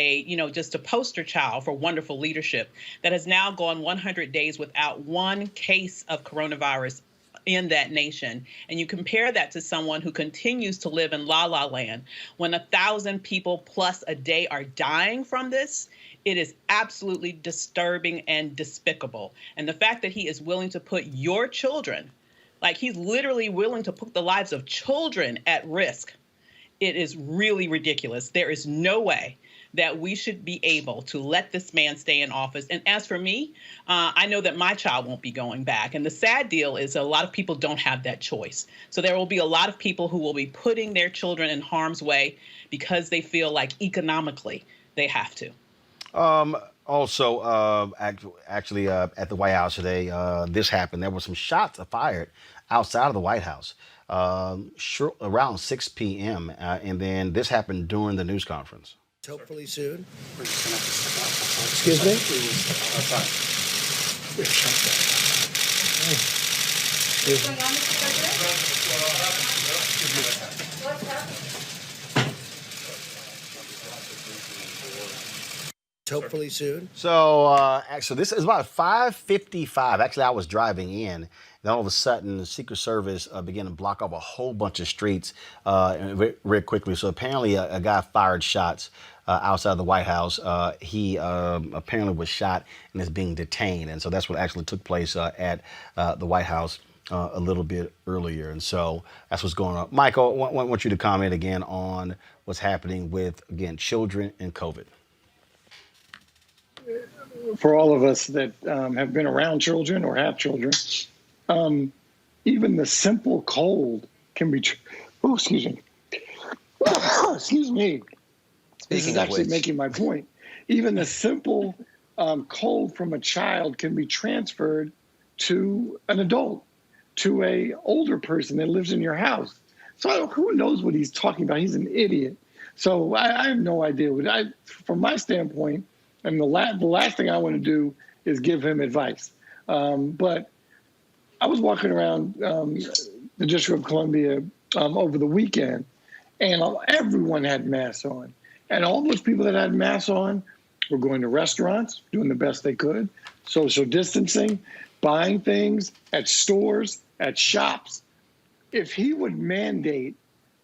Speaker 6: just a poster child for wonderful leadership, that has now gone 100 days without one case of coronavirus in that nation, and you compare that to someone who continues to live in La La Land, when 1,000 people plus a day are dying from this, it is absolutely disturbing and despicable. And the fact that he is willing to put your children, like he's literally willing to put the lives of children at risk, it is really ridiculous. There is no way that we should be able to let this man stay in office. And as for me, I know that my child won't be going back. And the sad deal is a lot of people don't have that choice. So there will be a lot of people who will be putting their children in harm's way because they feel like economically they have to.
Speaker 1: Also, actually, at the White House today, this happened. There were some shots fired outside of the White House around 6 p.m. And then this happened during the news conference.
Speaker 11: Hopefully soon. Excuse me? Hopefully soon.
Speaker 1: So this is about 5:55. Actually, I was driving in. Then all of a sudden, the Secret Service began to block off a whole bunch of streets very quickly. So apparently a guy fired shots outside the White House. He apparently was shot and is being detained. And so that's what actually took place at the White House a little bit earlier. And so that's what's going on. Michael, I want you to comment again on what's happening with, again, children and COVID.
Speaker 7: For all of us that have been around children or have children, even the simple cold can be. Excuse me. Excuse me. This is actually making my point. Even the simple cold from a child can be transferred to an adult, to a older person that lives in your house. So who knows what he's talking about? He's an idiot. So I have no idea. From my standpoint, and the last thing I want to do is give him advice. But I was walking around the District of Columbia over the weekend, and everyone had masks on. And all those people that had masks on were going to restaurants, doing the best they could, social distancing, buying things at stores, at shops. If he would mandate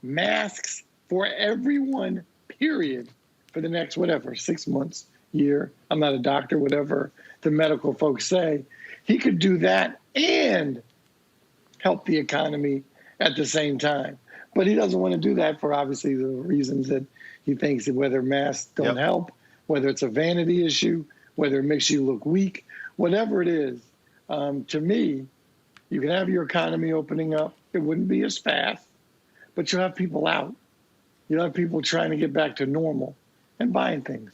Speaker 7: masks for everyone, period, for the next, 6 months, year, I'm not a doctor, whatever the medical folks say, he could do that and help the economy at the same time. But he doesn't want to do that for obviously the reasons that he thinks that whether masks don't help, whether it's a vanity issue, whether it makes you look weak, whatever it is. To me, you can have your economy opening up. It wouldn't be as fast, but you'll have people out. You'll have people trying to get back to normal and buying things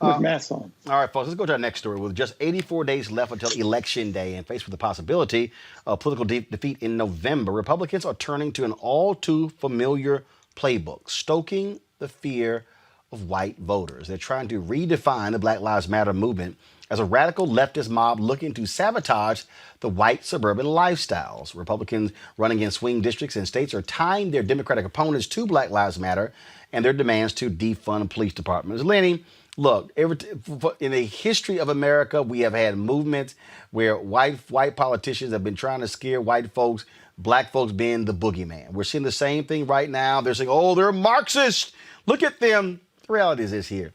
Speaker 7: with masks on.
Speaker 1: All right, folks, let's go to our next story. With just 84 days left until Election Day and faced with the possibility of political defeat in November, Republicans are turning to an all-too-familiar playbook, stoking the fear of white voters. They're trying to redefine the Black Lives Matter movement as a radical leftist mob looking to sabotage the white suburban lifestyles. Republicans running in swing districts and states are tying their Democratic opponents to Black Lives Matter and their demands to defund police departments. Lenny, look, in the history of America, we have had movements where white politicians have been trying to scare white folks, black folks being the boogeyman. We're seeing the same thing right now. They're saying, oh, they're Marxists. Look at them. The reality is this here.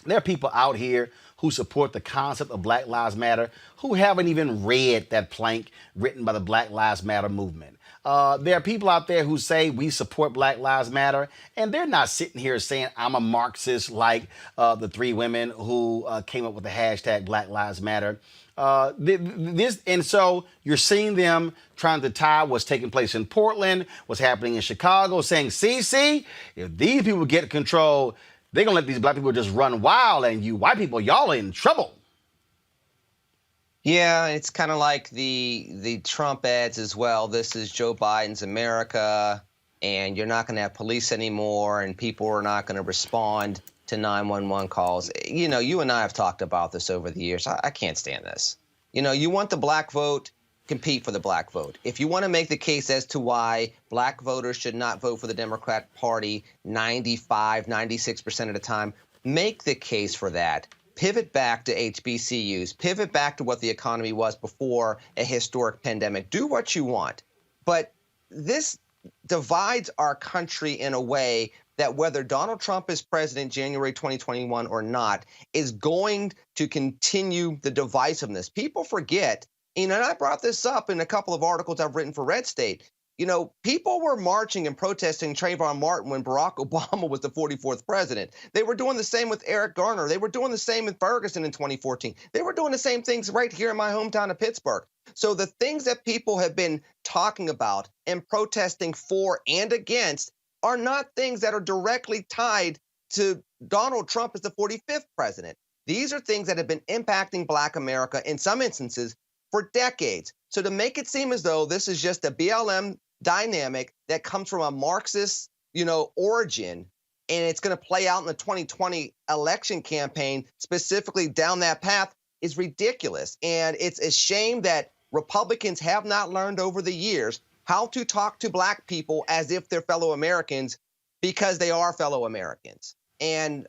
Speaker 1: There are people out here who support the concept of Black Lives Matter who haven't even read that plank written by the Black Lives Matter movement. There are people out there who say we support Black Lives Matter, and they're not sitting here saying I'm a Marxist like the three women who came up with the hashtag Black Lives Matter. And so you're seeing them trying to tie what's taking place in Portland, what's happening in Chicago, saying, see, if these people get control, they're going to let these black people just run wild, and you white people, y'all are in trouble.
Speaker 9: Yeah, it's kind of like the Trump ads as well. This is Joe Biden's America, and you're not going to have police anymore, and people are not going to respond to 911 calls. You know, you and I have talked about this over the years. I can't stand this. You know, you want the black vote, compete for the black vote. If you want to make the case as to why black voters should not vote for the Democrat Party 95, 96% of the time, make the case for that. Pivot back to HBCUs. Pivot back to what the economy was before a historic pandemic. Do what you want. But this divides our country in a way that whether Donald Trump is president January 2021 or not is going to continue the divisiveness. People forget, and I brought this up in a couple of articles I've written for Red State. You know, people were marching and protesting Trayvon Martin when Barack Obama was the 44th president. They were doing the same with Eric Garner. They were doing the same with Ferguson in 2014. They were doing the same things right here in my hometown of Pittsburgh. So the things that people have been talking about and protesting for and against are not things that are directly tied to Donald Trump as the 45th president. These are things that have been impacting Black America in some instances for decades. So to make it seem as though this is just a BLM dynamic that comes from a Marxist, origin, and it's going to play out in the 2020 election campaign, specifically down that path, is ridiculous. And it's a shame that Republicans have not learned over the years how to talk to black people as if they're fellow Americans, because they are fellow Americans. And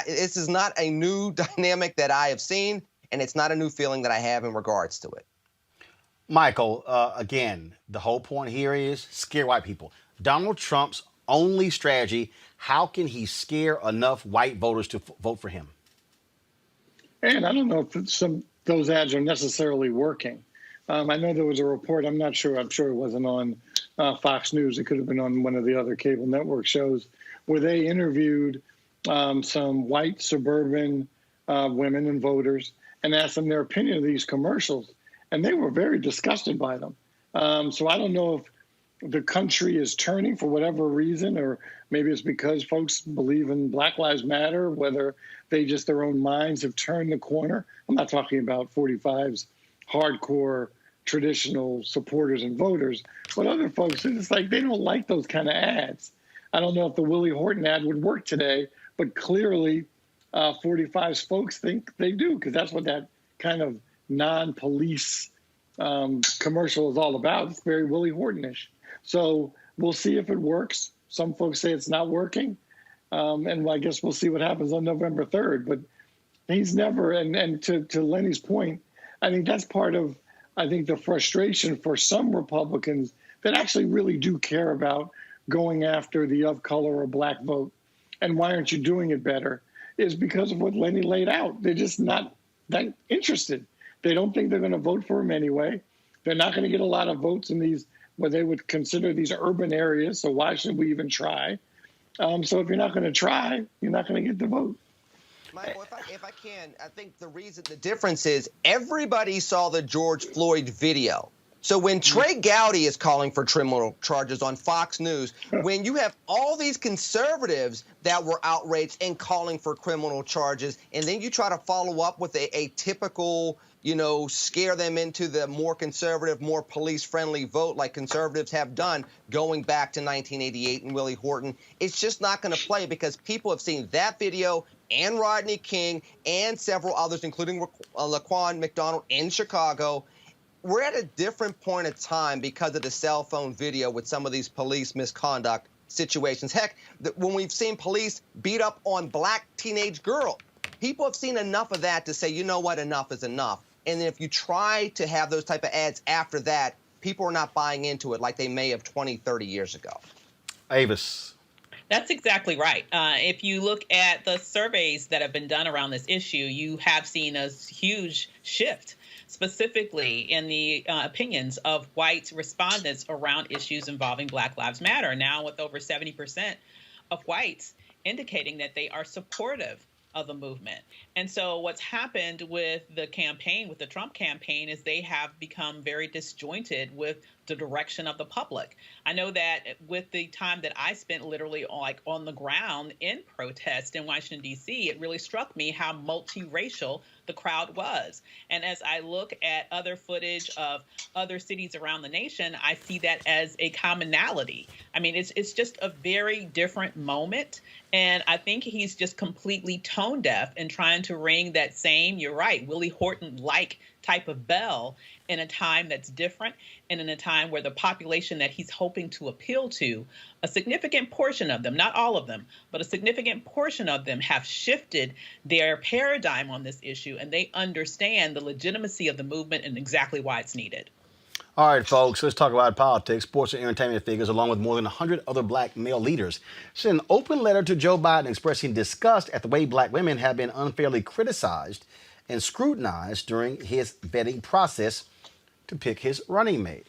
Speaker 9: this is not a new dynamic that I have seen, and it's not a new feeling that I have in regards to it.
Speaker 1: Michael, again, the whole point here is scare white people. Donald Trump's only strategy, how can he scare enough white voters to vote for him?
Speaker 7: And I don't know if those ads are necessarily working. I know there was a report, I'm not sure, I'm sure it wasn't on Fox News, it could have been on one of the other cable network shows, where they interviewed some white suburban women and voters and asked them their opinion of these commercials. And they were very disgusted by them. So I don't know if the country is turning for whatever reason, or maybe it's because folks believe in Black Lives Matter, whether they just their own minds have turned the corner. I'm not talking about 45's hardcore traditional supporters and voters, but other folks, it's like they don't like those kind of ads. I don't know if the Willie Horton ad would work today, but clearly 45's folks think they do, because that's what that kind of non-police commercial is all about. It's very Willie Horton-ish. So we'll see if it works. Some folks say it's not working. And I guess we'll see what happens on November 3rd. But he's never, and to Lenny's point, I think that's part of, I think, the frustration for some Republicans that actually really do care about going after the of color or black vote. And why aren't you doing it better? Is because of what Lenny laid out. They're just not that interested. They don't think they're going to vote for him anyway. They're not going to get a lot of votes in these, what they would consider these urban areas. So why should we even try? So if you're not going to try, you're not going to get the vote.
Speaker 9: Michael, if I can, I think the difference is everybody saw the George Floyd video. So when Trey Gowdy is calling for criminal charges on Fox News, when you have all these conservatives that were outraged and calling for criminal charges, and then you try to follow up with a typical, scare them into the more conservative, more police-friendly vote like conservatives have done going back to 1988 and Willie Horton, it's just not going to play because people have seen that video and Rodney King and several others, including Laquan McDonald in Chicago. We're at a different point of time because of the cell phone video with some of these police misconduct situations. Heck, when we've seen police beat up on black teenage girls, people have seen enough of that to say, you know what, enough is enough. And then if you try to have those type of ads after that, people are not buying into it like they may have 20, 30 years ago.
Speaker 1: Avis.
Speaker 6: That's exactly right. If you look at the surveys that have been done around this issue, you have seen a huge shift, specifically in the opinions of white respondents around issues involving Black Lives Matter. Now with over 70% of whites indicating that they are supportive of the movement. And so what's happened with the campaign, with the Trump campaign, is they have become very disjointed with the direction of the public. I know that with the time that I spent literally on the ground in protest in Washington, D.C., it really struck me how multiracial the crowd was. And as I look at other footage of other cities around the nation, I see that as a commonality. I mean, it's just a very different moment. And I think he's just completely tone deaf in trying to ring that same, you're right, Willie Horton-like type of bell in a time that's different and in a time where the population that he's hoping to appeal to, a significant portion of them, not all of them, but a significant portion of them have shifted their paradigm on this issue, and they understand the legitimacy of the movement and exactly why it's needed.
Speaker 1: All right, folks, let's talk about politics. Sports and entertainment figures, along with more than 100 other black male leaders, sent an open letter to Joe Biden expressing disgust at the way black women have been unfairly criticized and scrutinized during his vetting process to pick his running mate.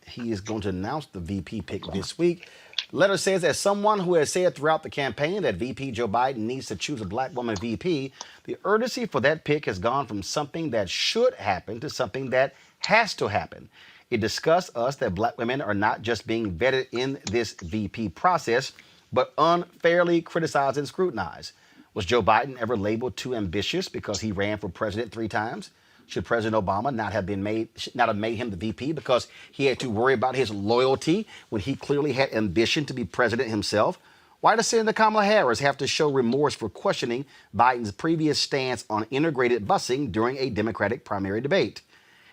Speaker 1: He is going to announce the VP pick this week. The letter says, as someone who has said throughout the campaign that VP Joe Biden needs to choose a black woman VP, the urgency for that pick has gone from something that should happen to something that has to happen. It disgusts us that black women are not just being vetted in this VP process, but unfairly criticized and scrutinized. Was Joe Biden ever labeled too ambitious because he ran for president 3 times? Should President Obama not have made him the VP because he had to worry about his loyalty when he clearly had ambition to be president himself? Why does Senator Kamala Harris have to show remorse for questioning Biden's previous stance on integrated busing during a Democratic primary debate?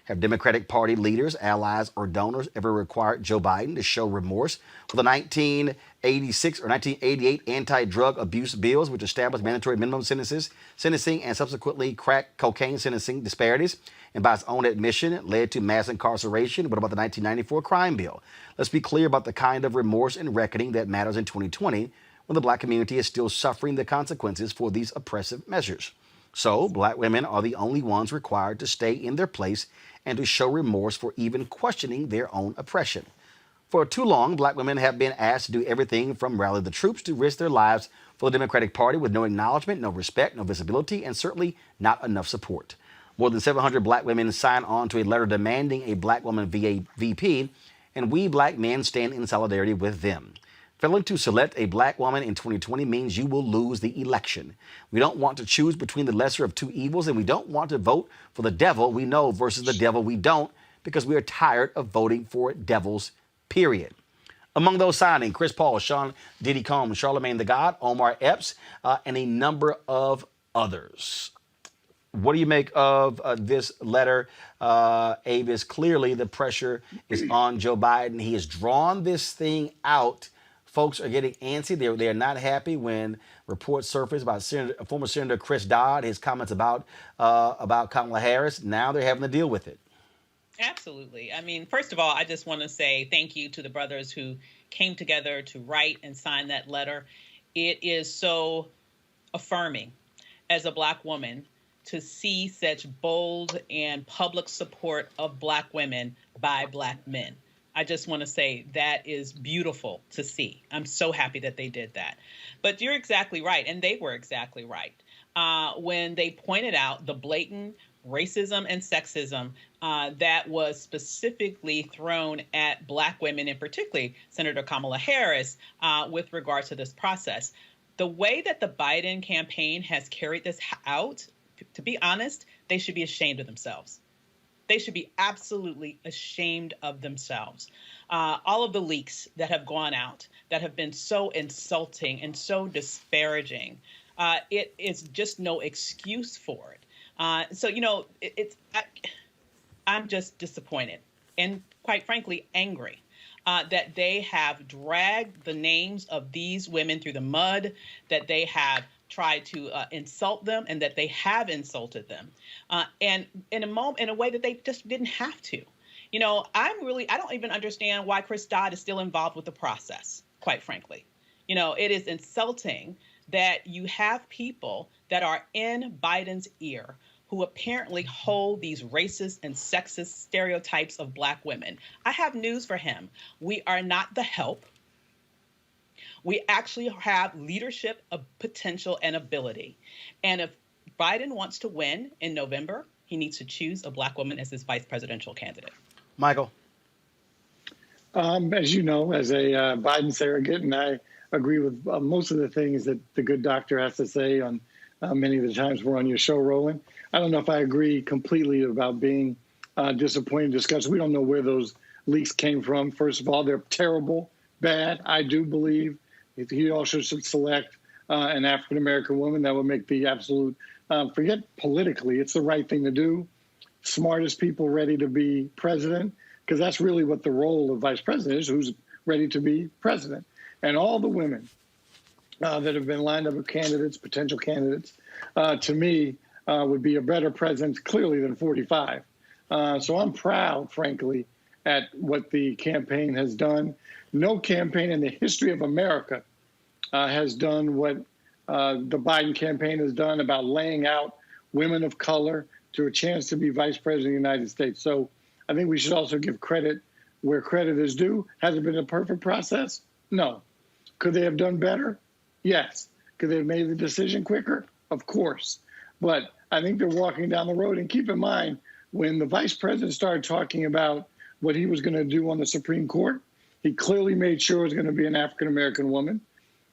Speaker 1: Have Democratic Party leaders, allies, or donors ever required Joe Biden to show remorse for the 1986 or 1988 anti-drug abuse bills, which established mandatory minimum sentencing, and subsequently crack cocaine sentencing disparities, and by its own admission, led to mass incarceration? What about the 1994 crime bill? Let's be clear about the kind of remorse and reckoning that matters in 2020, when the black community is still suffering the consequences for these oppressive measures. So, black women are the only ones required to stay in their place and to show remorse for even questioning their own oppression. For too long, black women have been asked to do everything from rally the troops to risk their lives for the Democratic Party with no acknowledgement, no respect, no visibility, and certainly not enough support. More than 700 black women signed on to a letter demanding a black woman VP, and we black men stand in solidarity with them. Failing to select a black woman in 2020 means you will lose the election. We don't want to choose between the lesser of two evils, and we don't want to vote for the devil we know versus the devil we don't, because we are tired of voting for devils, period. Among those signing, Chris Paul, Sean Diddy Combs, Charlamagne the God, Omar Epps, and a number of others. What do you make of this letter, Avis? Clearly, the pressure is on Joe Biden. He has drawn this thing out. Folks are getting antsy. They're not happy when reports surface about former Senator Chris Dodd, his comments about Kamala Harris. Now they're having to deal with it.
Speaker 6: Absolutely. I mean, first of all, I just want to say thank you to the brothers who came together to write and sign that letter. It is so affirming as a Black woman to see such bold and public support of Black women by Black men. I just want to say that is beautiful to see. I'm so happy that they did that. But you're exactly right, and they were exactly right when they pointed out the blatant racism and sexism that was specifically thrown at Black women, and particularly Senator Kamala Harris, with regard to this process. The way that the Biden campaign has carried this out, to be honest, they should be ashamed of themselves. They should be absolutely ashamed of themselves. All of the leaks that have gone out that have been so insulting and so disparaging, it is just no excuse for it. So, you know, I'm just disappointed and, quite frankly, angry that they have dragged the names of these women through the mud, that they have tried to insult them, and that they have insulted them, and in a way that they just didn't have to. You know, I don't even understand why Chris Dodd is still involved with the process, quite frankly. You know, it is insulting that you have people that are in Biden's ear who apparently hold these racist and sexist stereotypes of Black women. I have news for him. We are not the help. We actually have leadership of potential and ability. And if Biden wants to win in November, he needs to choose a Black woman as his vice presidential candidate. Michael?
Speaker 7: As you know, as a Biden surrogate, and I agree with most of the things that the good doctor has to say on many of the times we're on your show, Roland. I don't know if I agree completely about being disappointed, disgusted. We don't know where those leaks came from. First of all, they're terrible, bad. I do believe if he also should select an African-American woman, that would make the absolute, forget politically, it's the right thing to do. Smartest people ready to be president, because that's really what the role of vice president is, who's ready to be president. And all the women that have been lined up as candidates, potential candidates, to me, would be a better president, clearly, than 45. So I'm proud, frankly, at what the campaign has done. No campaign in the history of America has done what the Biden campaign has done about laying out women of color to a chance to be vice president of the United States. So I think we should also give credit where credit is due. Has it been a perfect process? No. Could they have done better? Yes. Could they have made the decision quicker? Of course. But I think they're walking down the road. And keep in mind, when the vice president started talking about what he was going to do on the Supreme Court, he clearly made sure it was going to be an African-American woman.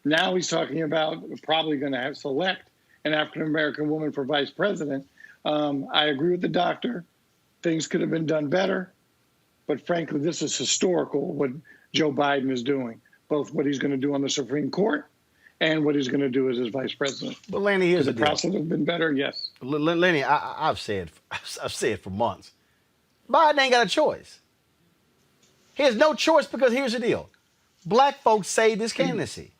Speaker 7: Now he's talking about probably going to select an African-American woman for vice president. I agree with the doctor. Things could have been done better. But frankly, this is historical, what Joe Biden is doing, both what he's going to do on the Supreme Court and what he's going to do as his vice president.
Speaker 1: But Lanny, here's the deal.
Speaker 7: process have been better, yes.
Speaker 1: Lenny, I've said for months, Biden ain't got a choice. He has no choice, because here's the deal. Black folks saved his candidacy.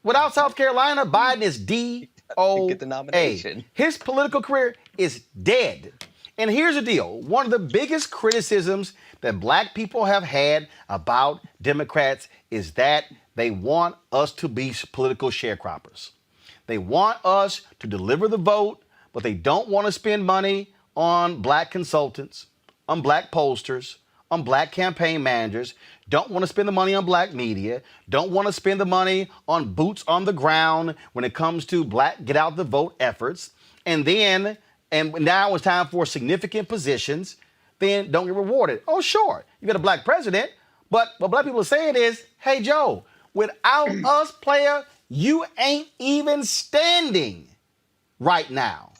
Speaker 1: Without South Carolina, Biden is DOA.
Speaker 9: Get the nomination.
Speaker 1: His political career is dead. And here's the deal. One of the biggest criticisms that Black people have had about Democrats is that they want us to be political sharecroppers. They want us to deliver the vote, but they don't want to spend money on Black consultants, on Black pollsters, on Black campaign managers, don't want to spend the money on Black media, don't want to spend the money on boots on the ground when it comes to Black get out the vote efforts. And now it's time for significant positions, then don't get rewarded. Oh, sure, you got a Black president, But what black people are saying is, hey, Joe, without us, player, you ain't even standing right now.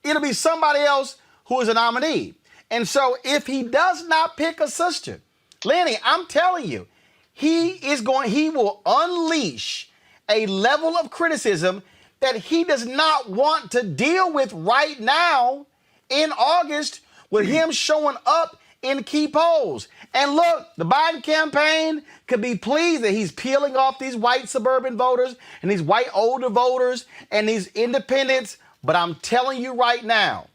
Speaker 1: It'll be somebody else who is a nominee. And so if he does not pick a sister, Lenny, I'm telling you, he will unleash a level of criticism that he does not want to deal with right now in August with him showing up in key polls. And look, the Biden campaign could be pleased that he's peeling off these white suburban voters and these white older voters and these independents. But I'm telling you right now,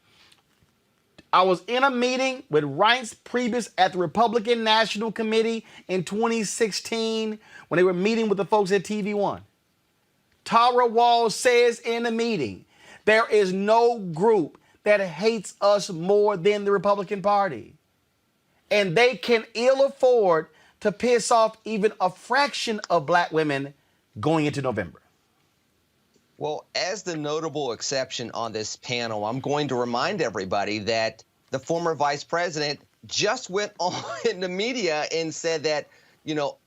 Speaker 1: I was in a meeting with Reince Priebus at the Republican National Committee in 2016 when they were meeting with the folks at TV One. Tara Walls says in the meeting, there is no group that hates us more than the Republican Party. And they can ill afford to piss off even a fraction of black women going into November.
Speaker 9: Well, as the notable exception on this panel, I'm going to remind everybody that the former vice president just went on in the media and said that,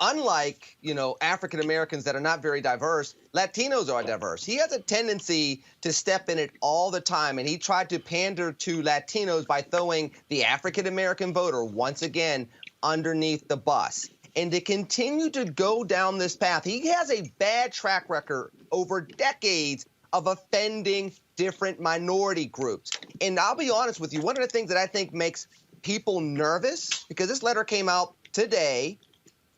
Speaker 9: unlike, African Americans that are not very diverse, Latinos are diverse. He has a tendency to step in it all the time, and he tried to pander to Latinos by throwing the African American voter once again underneath the bus. And to continue to go down this path, he has a bad track record over decades of offending different minority groups. And I'll be honest with you, one of the things that I think makes people nervous, because this letter came out today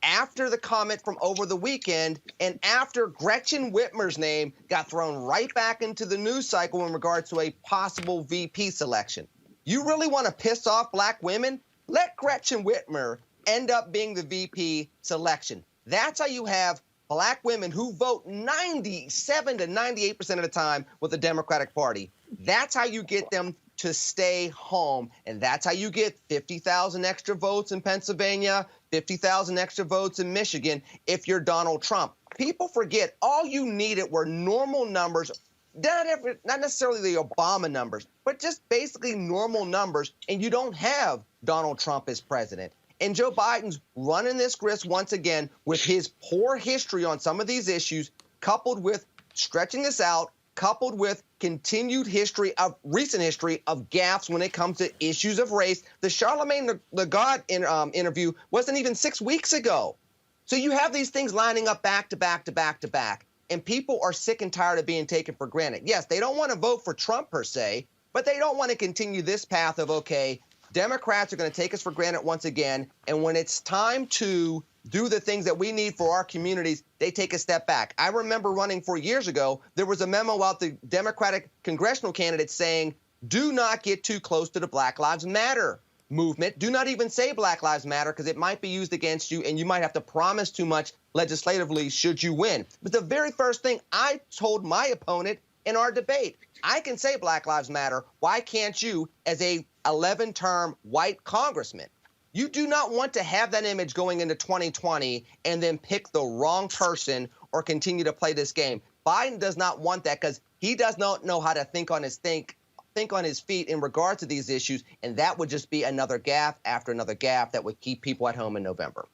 Speaker 9: after the comment from over the weekend and after Gretchen Whitmer's name got thrown right back into the news cycle in regards to a possible VP selection. You really want to piss off black women? Let Gretchen Whitmer end up being the VP selection. That's how you have black women who vote 97 to 98% of the time with the Democratic Party. That's how you get them to stay home. And that's how you get 50,000 extra votes in Pennsylvania, 50,000 extra votes in Michigan if you're Donald Trump. People forget all you needed were normal numbers, not necessarily the Obama numbers, but just basically normal numbers, and you don't have Donald Trump as president. And Joe Biden's running this grist once again with his poor history on some of these issues, coupled with stretching this out, coupled with continued recent history of gaffes when it comes to issues of race. The Charlemagne the God interview wasn't even 6 weeks ago. So you have these things lining up back to back to back to back, and people are sick and tired of being taken for granted. Yes, they don't want to vote for Trump per se, but they don't want to continue this path of, okay, Democrats are going to take us for granted once again, and when it's time to do the things that we need for our communities, they take a step back. I remember running 4 years ago, there was a memo out the Democratic congressional candidates saying, do not get too close to the Black Lives Matter movement. Do not even say Black Lives Matter because it might be used against you and you might have to promise too much legislatively should you win. But the very first thing I told my opponent in our debate, I can say Black Lives Matter. Why can't you as a 11-term white congressman? You do not want to have that image going into 2020 and then pick the wrong person or continue to play this game. Biden does not want that because he does not know how to think on his feet in regard to these issues, and that would just be another gaffe after another gaffe that would keep people at home in November.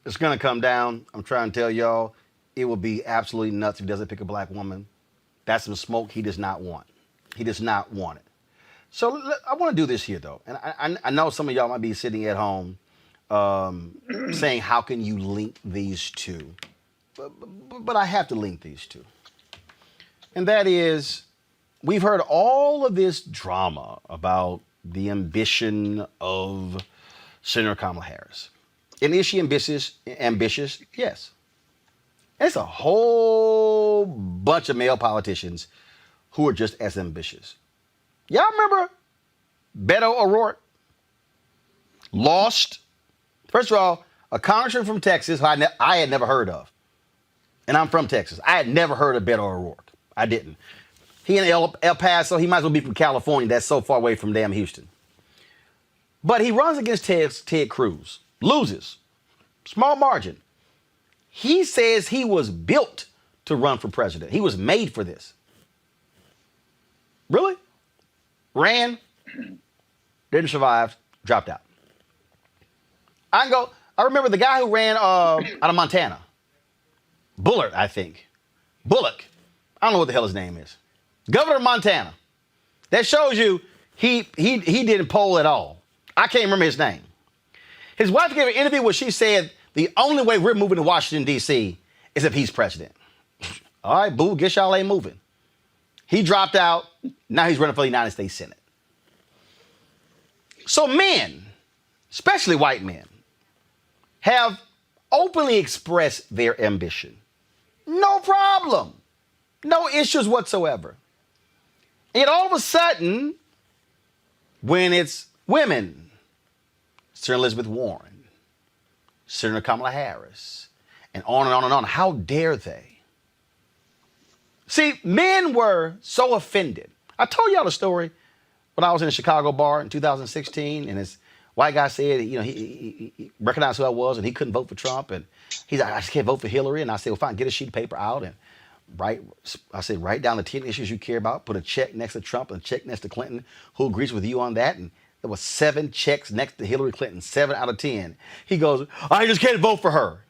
Speaker 1: It's going to come down. I'm trying to tell y'all, it will be absolutely nuts if he doesn't pick a black woman. That's some smoke he does not want. He does not want it. So I want to do this here, though. And I know some of y'all might be sitting at home saying, how can you link these two? But I have to link these two. And that is, we've heard all of this drama about the ambition of Senator Kamala Harris. And is she ambitious? Yes. There's a whole bunch of male politicians who are just as ambitious. Y'all remember Beto O'Rourke? Lost. First of all, a congressman from Texas who I had never heard of. And I'm from Texas. I had never heard of Beto O'Rourke. I didn't. He in El Paso, he might as well be from California. That's so far away from damn Houston. But he runs against Ted Cruz. Loses. Small margin. He says he was built to run for president. He was made for this. Really? Ran, didn't survive, dropped out. I can go I remember the guy who ran out of Montana. Bullard, I think. Bullock. I don't know what the hell his name is. Governor of Montana. That shows you he didn't poll at all. I can't remember his name. His wife gave an interview where she said the only way we're moving to Washington, D.C. is if he's president. All right, boo, guess y'all ain't moving. He dropped out. Now he's running for the United States Senate. So men, especially white men, have openly expressed their ambition. No problem. No issues whatsoever. And all of a sudden, when it's women, Senator Elizabeth Warren, Senator Kamala Harris, and on and on and on, how dare they? See, men were so offended. I told y'all the story when I was in a Chicago bar in 2016, and this white guy said, you know, he recognized who I was, and he couldn't vote for Trump, and he's like, I just can't vote for Hillary. And I said, well, fine, get a sheet of paper out and write down the 10 issues you care about, put a check next to Trump and a check next to Clinton. Who agrees with you on that? And there was 7 checks next to Hillary Clinton, 7 out of 10. He goes, I just can't vote for her.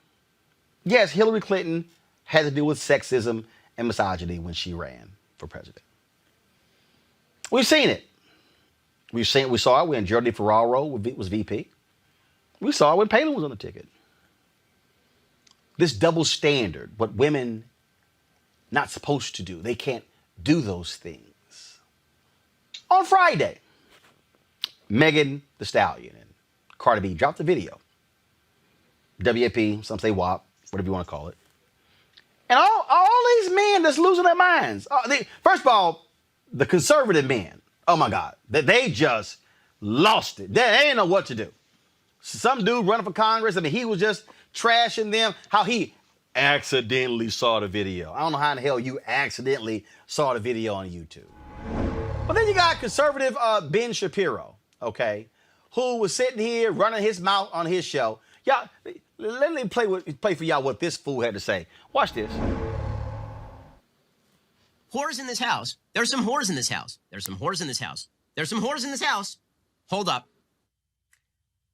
Speaker 1: Yes, Hillary Clinton had to deal with sexism and misogyny when she ran for president. We've seen it. We saw it when Jordi Ferraro was VP. We saw it when Palin was on the ticket. This double standard, what women not supposed to do. They can't do those things. On Friday, Megan Thee Stallion and Cardi B dropped the video. WAP, some say WAP, whatever you want to call it. And all these men that's losing their minds. First of all, the conservative men, oh my God, they just lost it. They ain't know what to do. Some dude running for Congress, I mean, he was just trashing them, how he accidentally saw the video. I don't know how in the hell you accidentally saw the video on YouTube. But then you got conservative Ben Shapiro, okay, who was sitting here running his mouth on his show. Y'all, let me play for y'all what this fool had to say. Watch this.
Speaker 12: Whores in this house. There's some whores in this house. There's some whores in this house. There's some whores in this house. Hold up.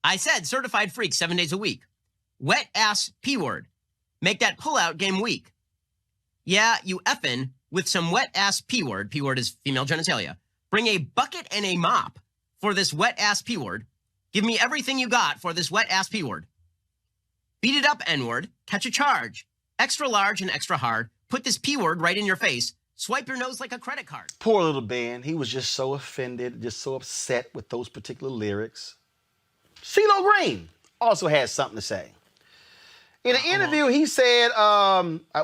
Speaker 12: I said certified freak 7 days a week. Wet ass P-word. Make that pullout game weak. Yeah, you effin' with some wet ass P-word. P-word is female genitalia. Bring a bucket and a mop for this wet ass P-word. Give me everything you got for this wet ass P-word. Beat it up, N-word. Catch a charge. Extra large and extra hard. Put this P-word right in your face. Swipe your nose like a credit card.
Speaker 1: Poor little Ben. He was just so offended, just so upset with those particular lyrics. CeeLo Green also had something to say. In an interview, he said,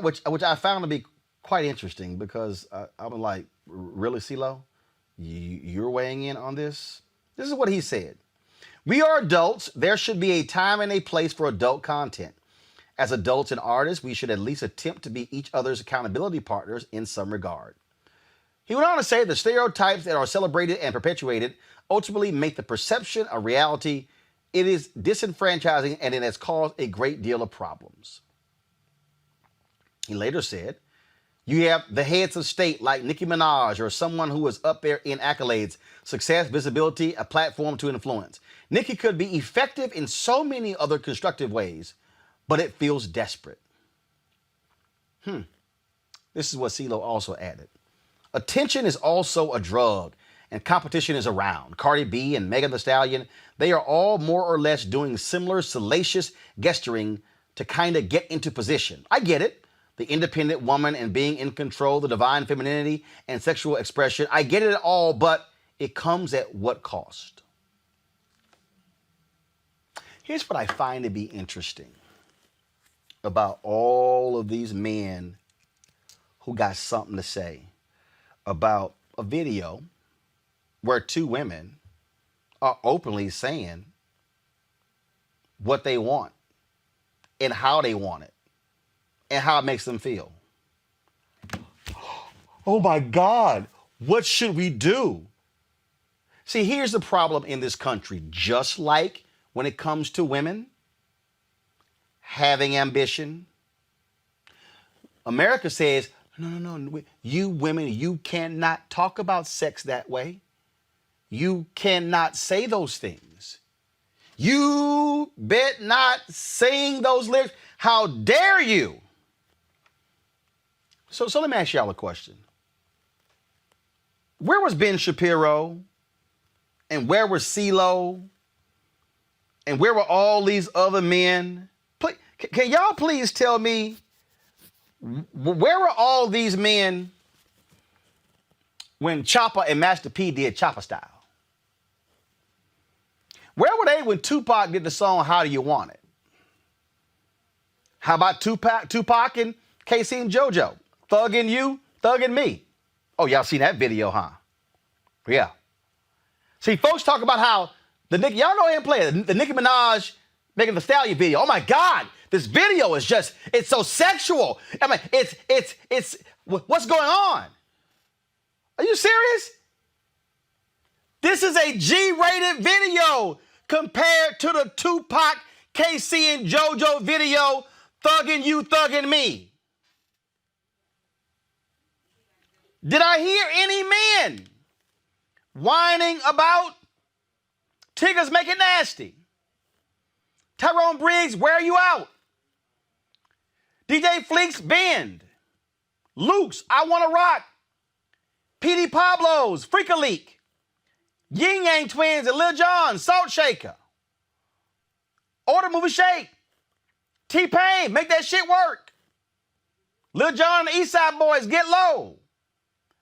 Speaker 1: which I found to be quite interesting because I was like, really, CeeLo? You're weighing in on this? This is what he said. We are adults. There should be a time and a place for adult content. As adults and artists, we should at least attempt to be each other's accountability partners in some regard. He went on to say the stereotypes that are celebrated and perpetuated ultimately make the perception a reality. It is disenfranchising and it has caused a great deal of problems. He later said, you have the heads of state like Nicki Minaj or someone who is up there in accolades, success, visibility, a platform to influence. Nicki could be effective in so many other constructive ways, but it feels desperate. This is what CeeLo also added. Attention is also a drug, and competition is around. Cardi B and Megan Thee Stallion, they are all more or less doing similar salacious gesturing to kind of get into position. I get it. The independent woman and being in control, the divine femininity and sexual expression. I get it all, but it comes at what cost? Here's what I find to be interesting about all of these men who got something to say about a video where 2 women are openly saying what they want and how they want it and how it makes them feel. Oh my God, what should we do? See, here's the problem in this country. Just like when it comes to women having ambition, America says, no, you women, you cannot talk about sex that way. You cannot say those things. You bet not sing those lyrics. How dare you? So let me ask y'all a question. Where was Ben Shapiro? And where was CeeLo? And where were all these other men? Can y'all please tell me, where were all these men when Chopper and Master P did Chopper Style? Where were they when Tupac did the song How Do You Want It? How about Tupac and Casey and JoJo? Thuggin' You, Thuggin' Me. Oh, y'all seen that video, huh? Yeah. See, folks talk about how y'all go ahead and play it. The Nicki Minaj making the Stallion video. Oh my God, this video is just, it's so sexual. I mean, it's, what's going on? Are you serious? This is a G-rated video compared to the Tupac, KC, and JoJo video, Thuggin' You, Thuggin' Me. Did I hear any men whining about Tigger's Make It Nasty? Tyrone Briggs, Where Are You Out? DJ Fleek's Bend. Luke's I Wanna Rock. PD Pablo's Freak a Leak. Yin Yang Twins and Lil Jon, Salt Shaker. Order Movie Shake. T-Pain, Make That Shit Work. Lil Jon and the East Side Boys, Get Low.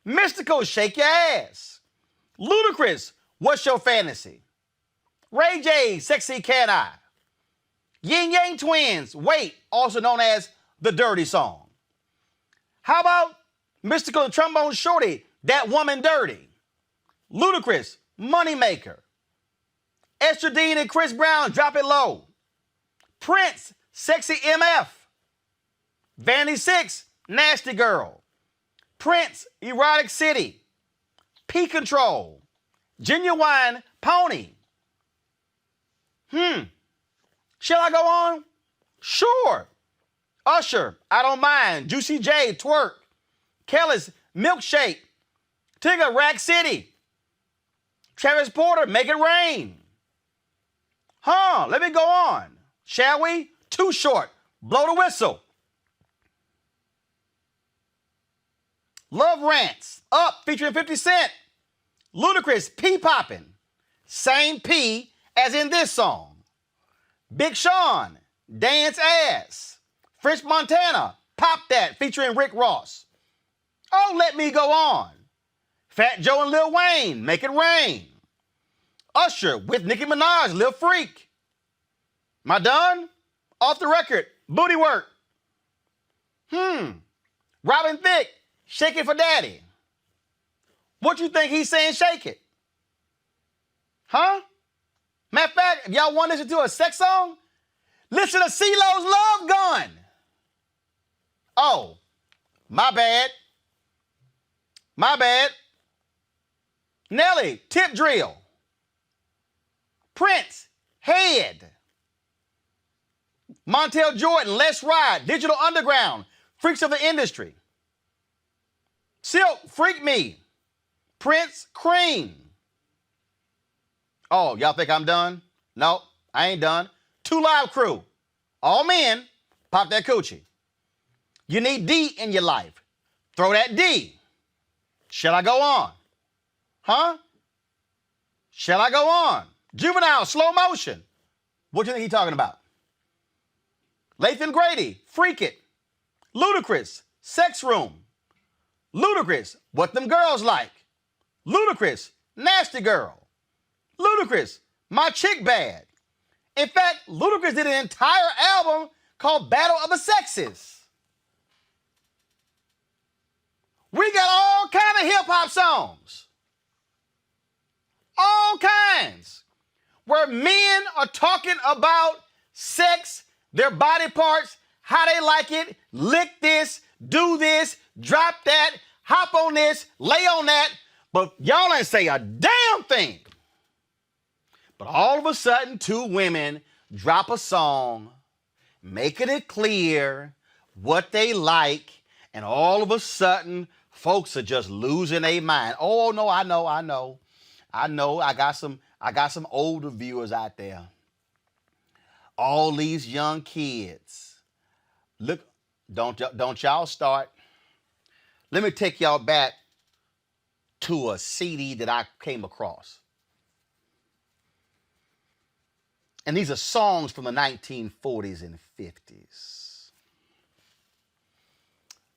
Speaker 1: Mystical, Shake Your Ass. Ludacris, What's Your Fantasy? Ray J, Sexy Can I? Yin Yang Twins, Wait, also known as The Dirty Song. How about Mystical and Trombone Shorty, That Woman Dirty? Ludacris, Moneymaker. Esther Dean and Chris Brown, Drop It Low. Prince, Sexy MF. Vanity 6, Nasty Girl. Prince, Erotic City. P Control. Genuine Pony. Shall I go on? Sure. Usher, I Don't Mind. Juicy J, Twerk. Kelly's Milkshake. Tigger, Rack City. Travis Porter, Make It Rain. Let me go on. Shall we? Too Short, Blow the Whistle. Love Rants, Up, featuring 50 Cent. Ludacris, P Poppin'. Same P as in this song. Big Sean, Dance Ass. French Montana, Pop That, featuring Rick Ross. Oh, let me go on. Fat Joe and Lil Wayne, Make It Rain. Usher with Nicki Minaj, Lil Freak. Am I done? Off the Record, Booty Work. Robin Thicke, Shake It for Daddy. What you think he's saying, shake it? Huh? Matter of fact, if y'all want to listen to a sex song, listen to CeeLo's Love Gun. Oh, my bad. My bad. Nelly, Tip Drill. Prince, Head. Montel Jordan, Let's Ride. Digital Underground, Freaks of the Industry. Silk, Freak Me. Prince, Cream. Oh, y'all think I'm done? No, I ain't done. 2 Live Crew. All men, pop that coochie. You need D in your life. Throw that D. Shall I go on? Huh? Shall I go on? Juvenile, Slow Motion. What do you think he's talking about? Lathan Grady, Freak It. Ludacris, Sex Room. Ludacris, What Them Girls Like. Ludacris, Nasty Girl. Ludacris, My Chick Bad. In fact, Ludacris did an entire album called Battle of the Sexes. We got all kinds of hip-hop songs. All kinds. Where men are talking about sex, their body parts, how they like it, lick this, do this, drop that, hop on this, lay on that, but y'all ain't say a damn thing. But all of a sudden, 2 women drop a song, making it clear what they like, and all of a sudden, folks are just losing their mind. Oh no, I know. I got some older viewers out there. All these young kids. Look, don't y'all start. Let me take y'all back to a CD that I came across. And these are songs from the 1940s and 50s.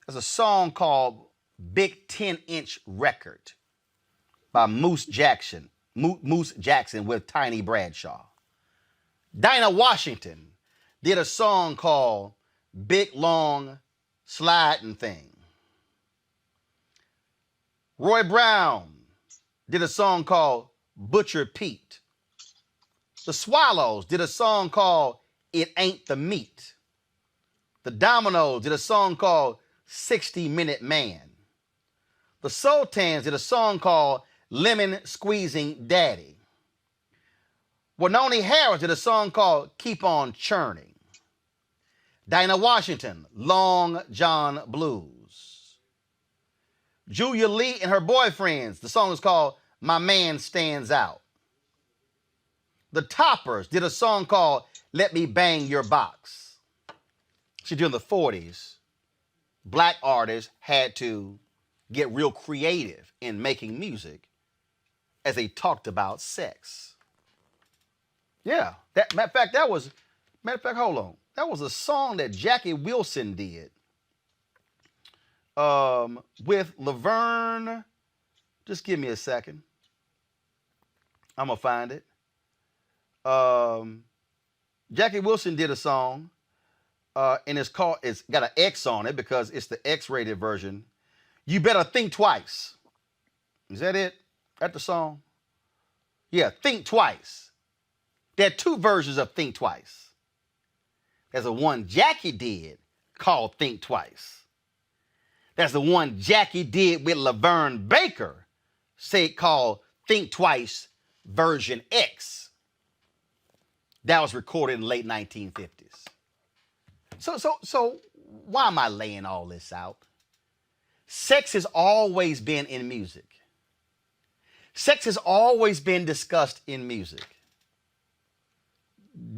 Speaker 1: There's a song called Big 10-Inch Record by Moose Jackson with Tiny Bradshaw. Dinah Washington did a song called Big Long Sliding Thing. Roy Brown did a song called Butcher Pete. The Swallows did a song called It Ain't the Meat. The Dominoes did a song called 60-Minute Man. The Sultans did a song called Lemon Squeezing Daddy. Wynonie Harris did a song called Keep On Churning. Dinah Washington, Long John Blues. Julia Lee and her boyfriends, the song is called My Man Stands Out. The Toppers did a song called Let Me Bang Your Box. See, during the 40s, black artists had to get real creative in making music as they talked about sex. Yeah, matter of fact, hold on. That was a song that Jackie Wilson did with Laverne. Just give me a second. I'm going to find it. Jackie Wilson did a song, and it's got an X on it because it's the X-rated version. You Better Think Twice. Is that it? That the song? Yeah, Think Twice. There are two versions of Think Twice. There's a one Jackie did called Think Twice. There's the one Jackie did with Laverne Baker, called Think Twice version X. That was recorded in the late 1950s. So why am I laying all this out? Sex has always been in music. Sex has always been discussed in music.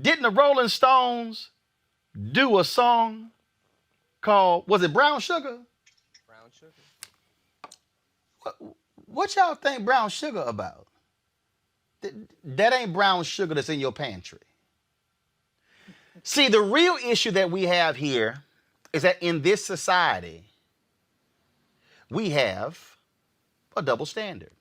Speaker 1: Didn't the Rolling Stones do a song called, was it Brown Sugar?
Speaker 9: Brown Sugar.
Speaker 1: What y'all think brown sugar about? That ain't brown sugar that's in your pantry. See, the real issue that we have here is that in this society, we have a double standard.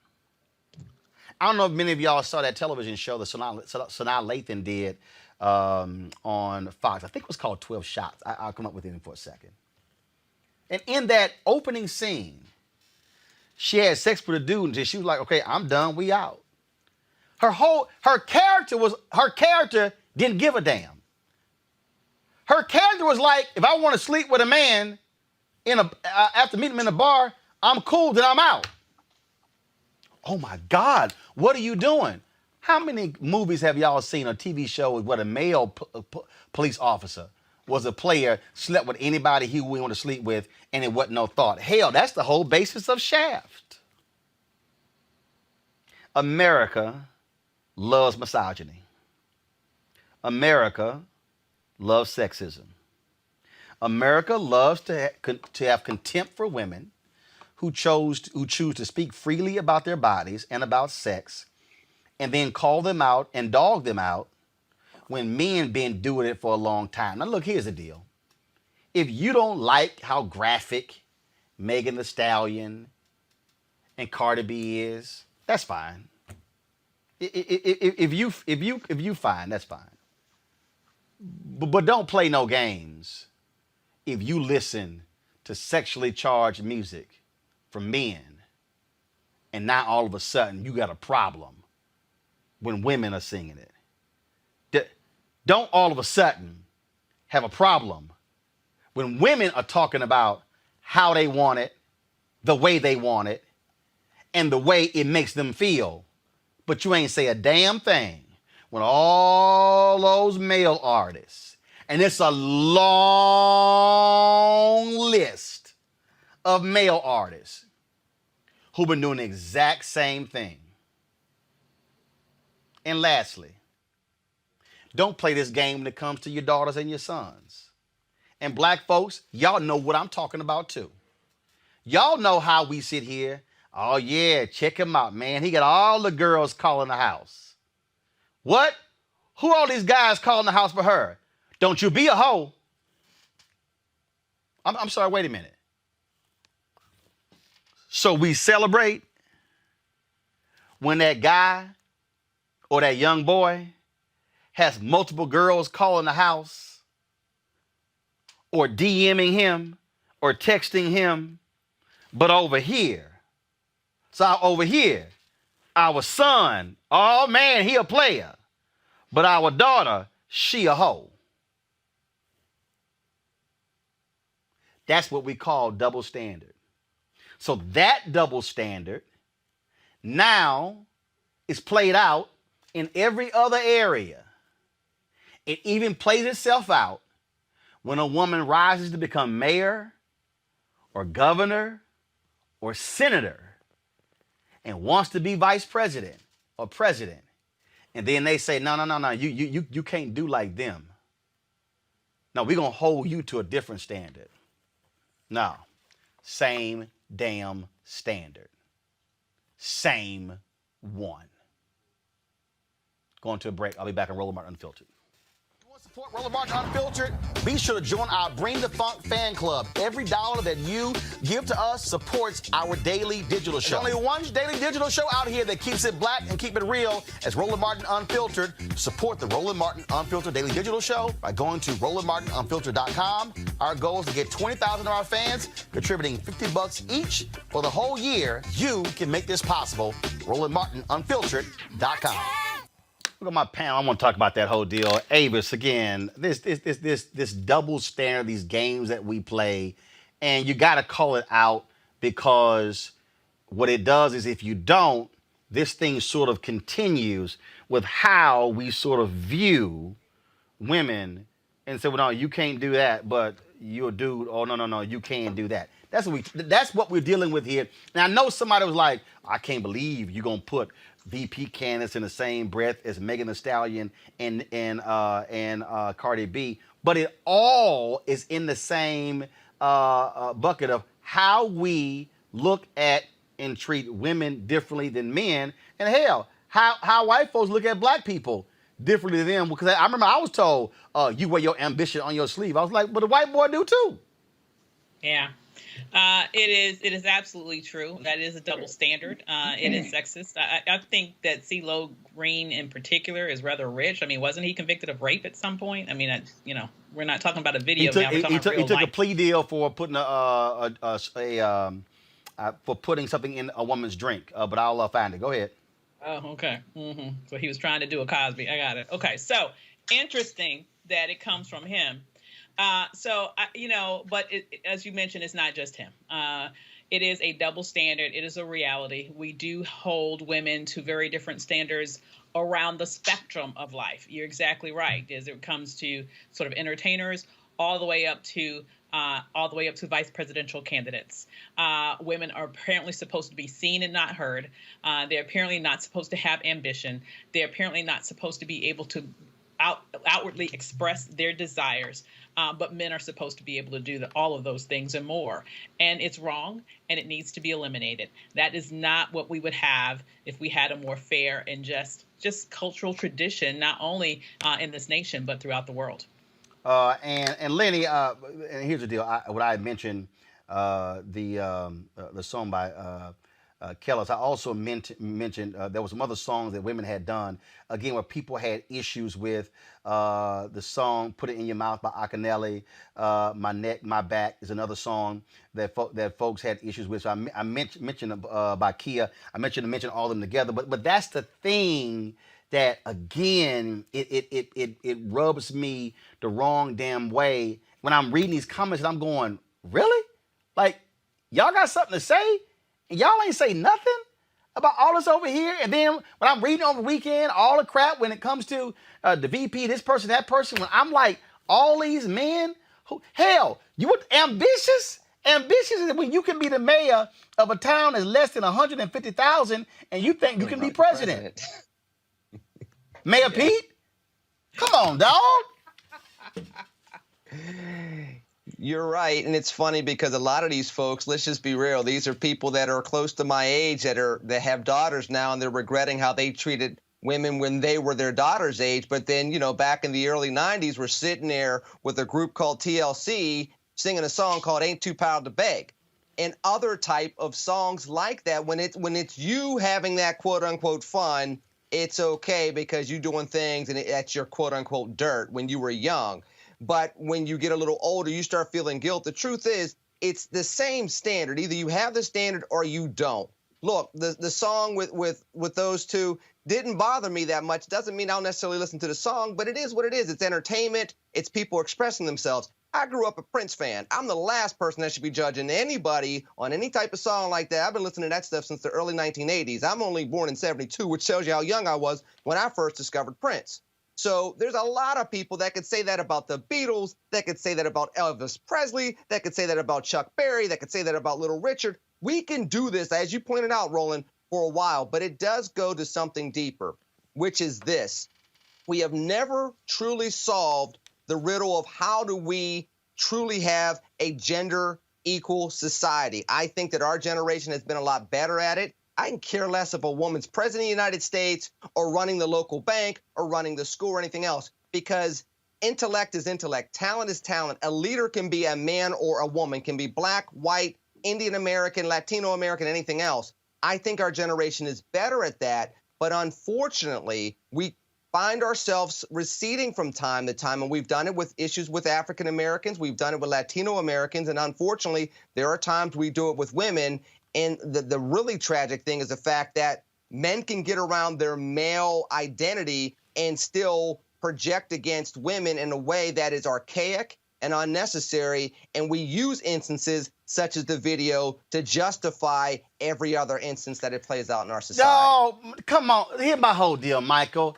Speaker 1: I don't know if many of y'all saw that television show that Sanaa Lathan did on Fox. I think it was called 12 Shots. I'll come up with it for a second. And in that opening scene, she had sex with a dude and she was like, okay, I'm done, we out. Her character didn't give a damn. Her character was like, if I want to sleep with a man after meeting him in a bar, I'm cool, then I'm out. Oh my God, what are you doing? How many movies have y'all seen or TV shows where a male police officer was a player, slept with anybody he wanted to sleep with, and it wasn't no thought? Hell, that's the whole basis of Shaft. America loves misogyny. America loves sexism. America loves to have contempt for women who choose to speak freely about their bodies and about sex, and then call them out and dog them out when men been doing it for a long time. Now look, here's the deal. If you don't like how graphic Megan Thee Stallion and Cardi B is, that's fine. If you fine, that's fine. But don't play no games if you listen to sexually charged music from men and now all of a sudden you got a problem when women are singing it. Don't all of a sudden have a problem when women are talking about how they want it, the way they want it, and the way it makes them feel. But you ain't say a damn thing when all those male artists, and it's a long list of male artists who've been doing the exact same thing. And lastly, Don't play this game when it comes to your daughters and your sons. And black folks, y'all know what I'm talking about too. Y'all know how we sit here. Oh yeah, check him out, man. He got all the girls calling the house. What? Who all these guys calling the house for her? Don't you be a hoe. I'm sorry, wait a minute. So we celebrate when that guy or that young boy has multiple girls calling the house or DMing him or texting him. But over here, our son, oh man, he a player. But our daughter, she a hoe. That's what we call double standard. So that double standard now is played out in every other area. It even plays itself out when a woman rises to become mayor or governor or senator and wants to be vice president or president. And then they say, no, you can't do like them. No, we're going to hold you to a different standard. No, same damn standard. Same one. Going to a break. I'll be back on Roland Martin Unfiltered. Support Roland Martin Unfiltered. Be sure to join our Bring the Funk fan club. Every dollar that you give to us supports our daily digital show. There's only one daily digital show out here that keeps it black and keep it real as Roland Martin Unfiltered. Support the Roland Martin Unfiltered daily digital show by going to RolandMartinUnfiltered.com. Our goal is to get 20,000 of our fans contributing $50 each for the whole year. You can make this possible. RolandMartinUnfiltered.com. Look at my panel. I want to talk about that whole deal. Avis, again, this double standard, these games that we play, and you got to call it out because what it does is if you don't, this thing sort of continues with how we sort of view women and say, well, no, you can't do that, but you're a dude. Oh, no, you can't do that. That's what we're dealing with here. Now, I know somebody was like, I can't believe you're going to put VP candidates in the same breath as Megan Thee Stallion and Cardi B, but it all is in the same bucket of how we look at and treat women differently than men, and hell, how white folks look at black people differently than them. Because I remember I was told, you wear your ambition on your sleeve. I was like, but the white boy do too.
Speaker 6: Yeah. It is absolutely true. That is a double standard. It is sexist. I think that CeeLo Green in particular is rather rich. I mean, wasn't he convicted of rape at some point? I mean, we're not talking about a video now. We're talking about real life.
Speaker 1: He took a plea deal for putting for putting something in a woman's drink. But I'll find it. Go ahead.
Speaker 6: Oh, okay. Mm-hmm. So he was trying to do a Cosby. I got it. Okay. So interesting that it comes from him. But as you mentioned, it's not just him. It is a double standard. It is a reality. We do hold women to very different standards around the spectrum of life. You're exactly right. As it comes to sort of entertainers, all the way up to vice presidential candidates. Women are apparently supposed to be seen and not heard. They're apparently not supposed to have ambition. They're apparently not supposed to be able to outwardly express their desires, but men are supposed to be able to do all of those things and more. And it's wrong, and it needs to be eliminated. That is not what we would have if we had a more fair and just cultural tradition, not only in this nation, but throughout the world.
Speaker 1: And Lenny, and here's the deal. What I mentioned, the song by Kellis. I also mentioned there were some other songs that women had done, again, where people had issues with the song "Put It in Your Mouth" by Akinele. "My Neck, My Back" is another song that folks had issues with. So I mentioned by Kia. I mentioned all of them together. But that's the thing that, again, it rubs me the wrong damn way when I'm reading these comments and I'm going, really? Like, y'all got something to say? And y'all ain't say nothing about all this over here. And then when I'm reading on the weekend, all the crap when it comes to the VP, this person, that person, when I'm like, all these men, hell, you were ambitious? Ambitious is when you can be the mayor of a town that's less than 150,000 and you think you can be president. Mayor Pete? Come on, dog.
Speaker 9: You're right, and it's funny because a lot of these folks, let's just be real, these are people that are close to my age that have daughters now, and they're regretting how they treated women when they were their daughter's age. But then, back in the early 90s, we're sitting there with a group called TLC singing a song called Ain't Too Proud to Beg, and other type of songs like that. When it's you having that quote unquote fun, it's okay because you're doing things and that's your quote unquote dirt when you were young. But when you get a little older, you start feeling guilt. The truth is, it's the same standard. Either you have the standard or you don't. Look, the song with those two didn't bother me that much. Doesn't mean I'll necessarily listen to the song, but it is what it is. It's entertainment. It's people expressing themselves. I grew up a Prince fan. I'm the last person that should be judging anybody on any type of song like that. I've been listening to that stuff since the early 1980s. I'm only born in 72, which tells you how young I was when I first discovered Prince. So there's a lot of people that could say that about the Beatles, that could say that about Elvis Presley, that could say that about Chuck Berry, that could say that about Little Richard. We can do this, as you pointed out, Roland, for a while, but it does go to something deeper, which is this. We have never truly solved the riddle of how do we truly have a gender equal society. I think that our generation has been a lot better at it. I can care less if a woman's president of the United States or running the local bank or running the school or anything else, because intellect is intellect. Talent is talent. A leader can be a man or a woman, can be black, white, Indian American, Latino American, anything else. I think our generation is better at that. But unfortunately, we find ourselves receding from time to time, and we've done it with issues with African Americans. We've done it with Latino Americans. And unfortunately, there are times we do it with women. And the really tragic thing is the fact that men can get around their male identity and still project against women in a way that is archaic and unnecessary. And we use instances such as the video to justify every other instance that it plays out in our society.
Speaker 1: No, come on. Here's my whole deal, Michael.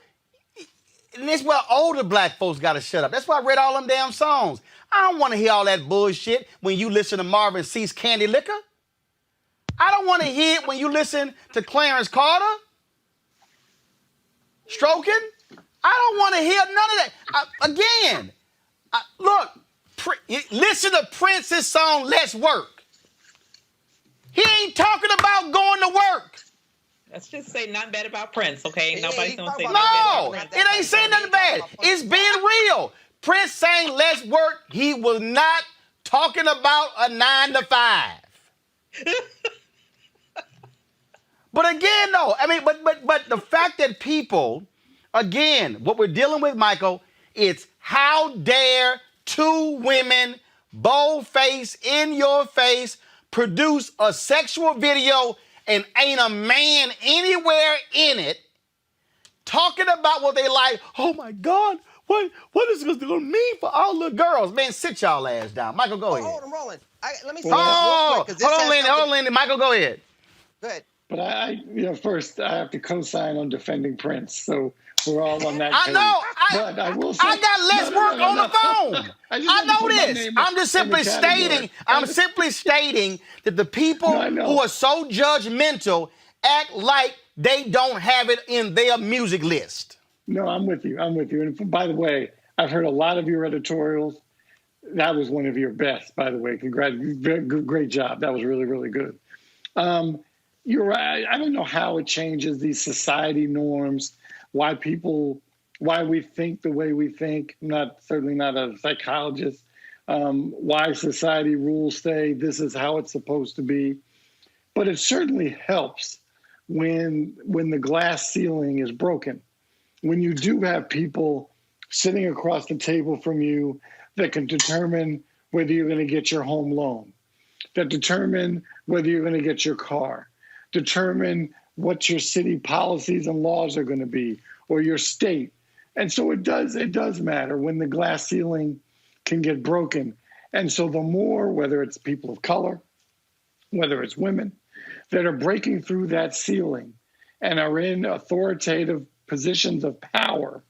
Speaker 1: And this is where older black folks got to shut up. That's why I read all them damn songs. I don't want to hear all that bullshit when you listen to Marvin Cease Candy Liquor. I don't want to hear it when you listen to Clarence Carter stroking. I don't want to hear none of that. Look, listen to Prince's song, Let's Work. He ain't talking about going to work.
Speaker 6: Let's just say nothing bad about Prince, okay? Nobody's going to say
Speaker 1: No,
Speaker 6: nothing bad about Prince.
Speaker 1: it ain't saying nothing bad. It's being real. Prince saying Let's Work, he was not talking about a 9 to 5. But again, though, I mean, but the fact that people, again, what we're dealing with, Michael, it's how dare two women, bold-faced, in your face, produce a sexual video and ain't a man anywhere in it talking about what they like. Oh my God, what is this going to mean for all the girls? Man, sit y'all ass down. Michael, go ahead.
Speaker 9: Hold on, Roland. Let me say
Speaker 1: hold on, Lenny. Michael, go ahead.
Speaker 9: Go ahead.
Speaker 7: But first I have to co-sign on defending Prince, so we're all on that page.
Speaker 1: I know.
Speaker 7: But I will say,
Speaker 1: I got less work on the phone. I know this. I'm just simply stating. I'm simply stating that the people who are so judgmental act like they don't have it in their music list.
Speaker 7: No, I'm with you. And by the way, I've heard a lot of your editorials. That was one of your best, by the way. Congrats. Great job. That was really, really good. You're right. I don't know how it changes these society norms, why we think the way we think. I'm certainly not a psychologist. Why society rules say this is how it's supposed to be. But it certainly helps when the glass ceiling is broken. When you do have people sitting across the table from you that can determine whether you're going to get your home loan, that determine whether you're going to get your car, determine what your city policies and laws are going to be, or your state. And so it does matter when the glass ceiling can get broken. And so the more, whether it's people of color, whether it's women, that are breaking through that ceiling and are in authoritative positions of power,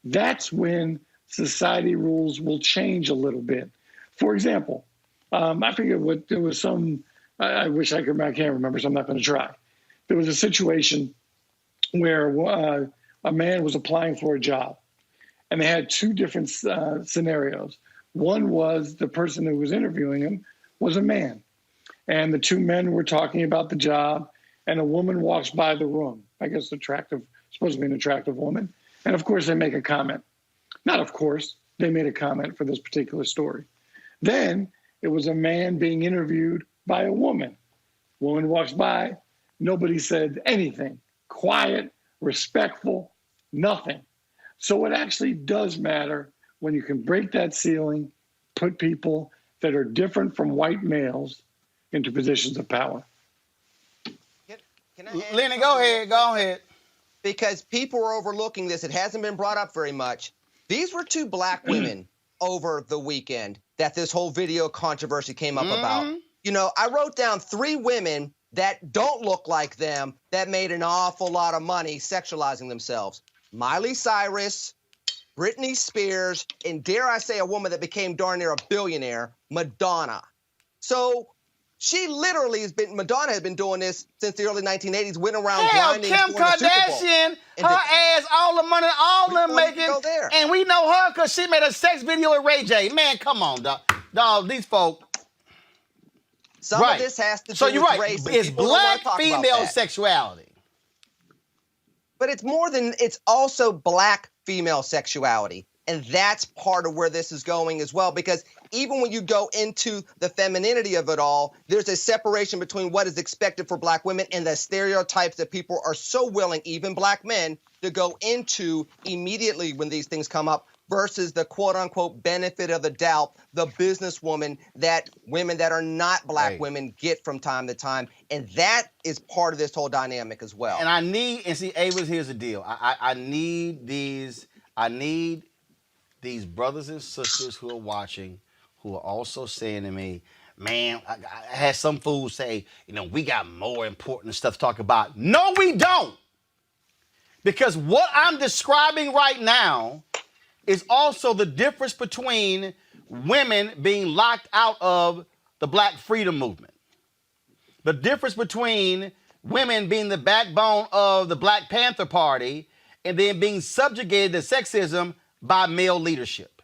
Speaker 7: that's when society rules will change a little bit. For example, I forget what, there was some, I wish I could, I can't remember, so I'm not going to try. There was a situation where a man was applying for a job, And they had two different scenarios. One was the person who was interviewing him was a man. And the two men were talking about the job, and a woman walks by the room. I guess supposed to be an attractive woman. And of course, they make a comment. Not of course, they made a comment for this particular story. Then it was a man being interviewed by a woman. Woman walks by, nobody said anything. Quiet, respectful, nothing. So it actually does matter when you can break that ceiling, put people that are different from white males into positions of power.
Speaker 9: Can I
Speaker 1: Lenny, go ahead.
Speaker 9: Because people are overlooking this. It hasn't been brought up very much. These were two black women over the weekend that this whole video controversy came up about. You know, I wrote down 3 women that don't look like them that made an awful lot of money sexualizing themselves. Miley Cyrus, Britney Spears, and dare I say a woman that became darn near a billionaire, Madonna. So she literally Madonna has been doing this since the early 1980s, went around grinding
Speaker 1: Kim
Speaker 9: for the Super Bowl.
Speaker 1: Kardashian, her ass, all the money, all them making,
Speaker 9: go there.
Speaker 1: and we know her because she made a sex video with Ray J. Man, come on, dog. These folk.
Speaker 9: Some of this has to do with race.
Speaker 1: It's black female sexuality.
Speaker 9: But it's also black female sexuality. And that's part of where this is going as well, because even when you go into the femininity of it all, there's a separation between what is expected for black women and the stereotypes that people are so willing, even black men, to go into immediately when these things come up versus the quote-unquote benefit of the doubt, the businesswoman that women that are not black women get from time to time. And that is part of this whole dynamic as well.
Speaker 1: And see, Avis, here's the deal. I need these brothers and sisters who are watching, who are also saying to me, man, I had some fools say, we got more important stuff to talk about. No, we don't. Because what I'm describing right now is also the difference between women being locked out of the Black freedom movement. The difference between women being the backbone of the Black Panther Party and then being subjugated to sexism by male leadership.